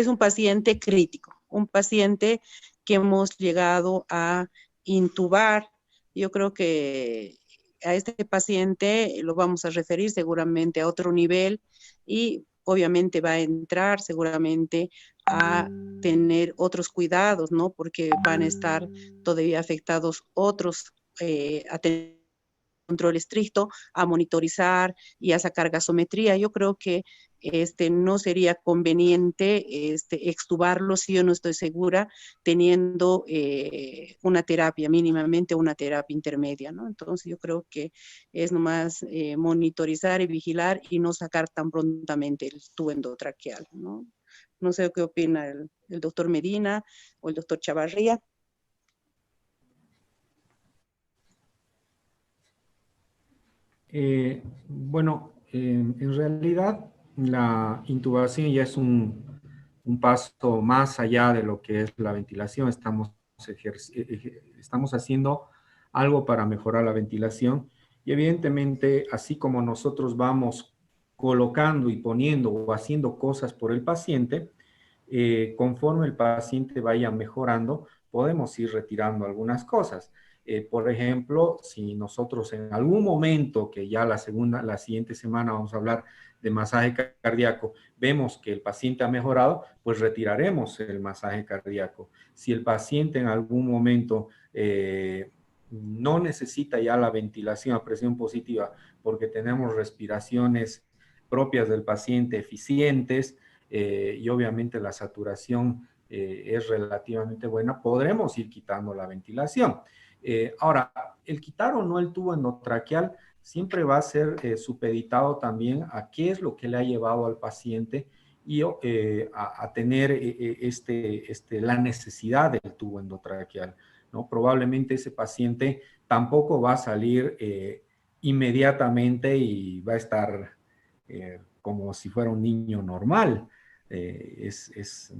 un paciente crítico, un paciente que hemos llegado a intubar. Yo creo que a este paciente lo vamos a referir seguramente a otro nivel y obviamente va a entrar seguramente a tener otros cuidados, ¿no? Porque van a estar todavía afectados otros, a tener control estricto, a monitorizar y a sacar gasometría. Yo creo que no sería conveniente extubarlo si yo no estoy segura, teniendo una terapia, mínimamente una terapia intermedia, ¿no? Entonces yo creo que es nomás monitorizar y vigilar y no sacar tan prontamente el tubo endotraqueal, ¿no? No sé qué opina el doctor Medina o el doctor Chavarría. Bueno, en realidad la intubación ya es un paso más allá de lo que es la ventilación. Estamos haciendo algo para mejorar la ventilación y evidentemente, así como nosotros vamos colocando y poniendo o haciendo cosas por el paciente, conforme el paciente vaya mejorando, podemos ir retirando algunas cosas. Por ejemplo, si nosotros en algún momento, que ya la siguiente semana vamos a hablar de masaje cardíaco, vemos que el paciente ha mejorado, pues retiraremos el masaje cardíaco. Si el paciente en algún momento no necesita ya la ventilación a presión positiva porque tenemos respiraciones propias del paciente eficientes y obviamente la saturación es relativamente buena, podremos ir quitando la ventilación. Ahora, el quitar o no el tubo endotraqueal siempre va a ser supeditado también a qué es lo que le ha llevado al paciente y a tener la necesidad del tubo endotraqueal, ¿no? Probablemente ese paciente tampoco va a salir inmediatamente y va a estar como si fuera un niño normal. Es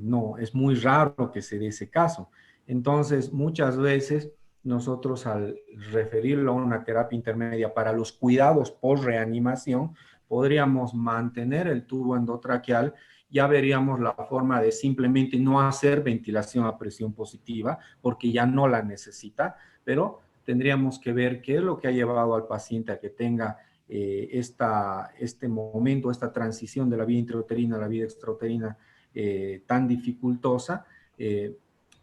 muy raro que se dé ese caso. Entonces, muchas veces nosotros al referirlo a una terapia intermedia para los cuidados post-reanimación, podríamos mantener el tubo endotraqueal, ya veríamos la forma de simplemente no hacer ventilación a presión positiva, porque ya no la necesita, pero tendríamos que ver qué es lo que ha llevado al paciente a que tenga este momento, esta transición de la vía intrauterina a la vía extrauterina tan dificultosa,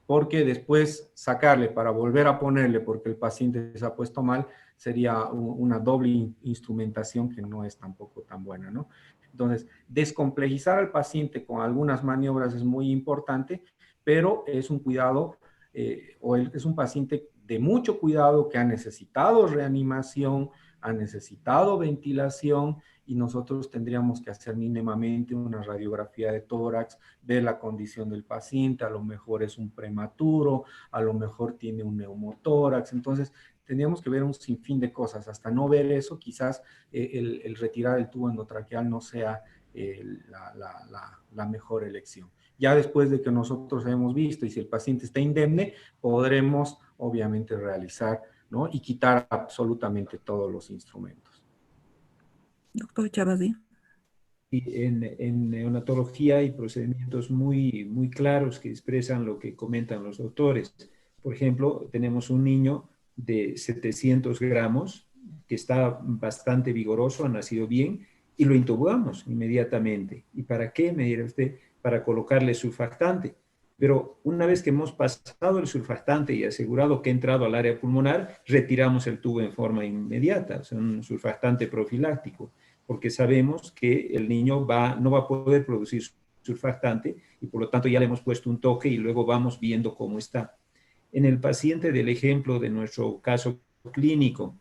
porque después sacarle para volver a ponerle porque el paciente se ha puesto mal sería una doble instrumentación que no es tampoco tan buena, ¿no? Entonces, descomplejizar al paciente con algunas maniobras es muy importante, pero es un cuidado es un paciente de mucho cuidado que ha necesitado reanimación, ha necesitado ventilación y nosotros tendríamos que hacer mínimamente una radiografía de tórax, ver la condición del paciente, a lo mejor es un prematuro, a lo mejor tiene un neumotórax, entonces tendríamos que ver un sinfín de cosas. Hasta no ver eso, quizás el retirar el tubo endotraqueal no sea la mejor elección. Ya después de que nosotros hemos visto y si el paciente está indemne, podremos obviamente realizar, ¿no? Y quitar absolutamente todos los instrumentos. Doctor Chabadí. En neonatología hay procedimientos muy claros que expresan lo que comentan los doctores. Por ejemplo, tenemos un niño de 700 gramos que está bastante vigoroso, ha nacido bien, y lo intubamos inmediatamente. ¿Y para qué? Me dirá usted, para colocarle surfactante. Pero una vez que hemos pasado el surfactante y asegurado que ha entrado al área pulmonar, retiramos el tubo en forma inmediata, o sea, un surfactante profiláctico, porque sabemos que el niño no va a poder producir surfactante y por lo tanto ya le hemos puesto un toque y luego vamos viendo cómo está. En el paciente del ejemplo de nuestro caso clínico,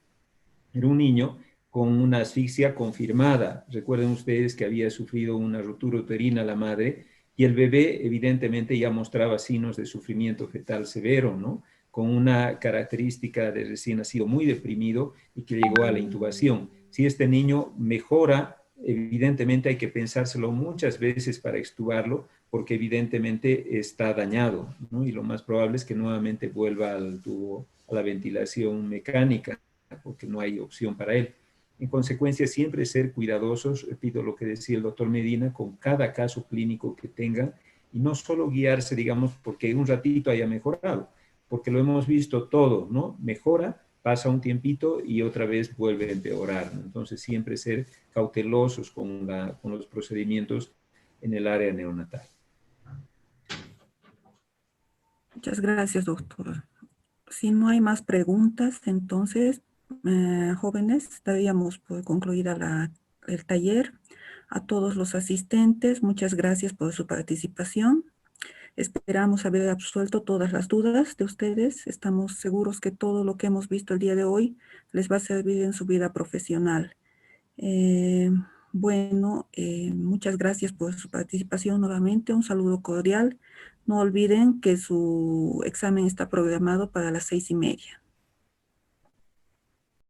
era un niño con una asfixia confirmada. Recuerden ustedes que había sufrido una ruptura uterina la madre y el bebé evidentemente ya mostraba signos de sufrimiento fetal severo, ¿no? Con una característica de recién nacido muy deprimido y que llegó a la intubación. Si este niño mejora, evidentemente hay que pensárselo muchas veces para extubarlo, porque evidentemente está dañado, ¿no? Y lo más probable es que nuevamente vuelva al tubo, a la ventilación mecánica, porque no hay opción para él. En consecuencia, siempre ser cuidadosos, repito lo que decía el doctor Medina, con cada caso clínico que tengan, y no solo guiarse, digamos, porque un ratito haya mejorado, porque lo hemos visto todo, ¿no? Mejora, pasa un tiempito y otra vez vuelve a empeorar, ¿no? Entonces, siempre ser cautelosos con los procedimientos en el área neonatal. Muchas gracias, doctor. Si no hay más preguntas, entonces, jóvenes, daríamos por concluida el taller. A todos los asistentes, muchas gracias por su participación. Esperamos haber absuelto todas las dudas de ustedes. Estamos seguros que todo lo que hemos visto el día de hoy les va a servir en su vida profesional. Muchas gracias por su participación nuevamente. Un saludo cordial. No olviden que su examen está programado para las 6:30.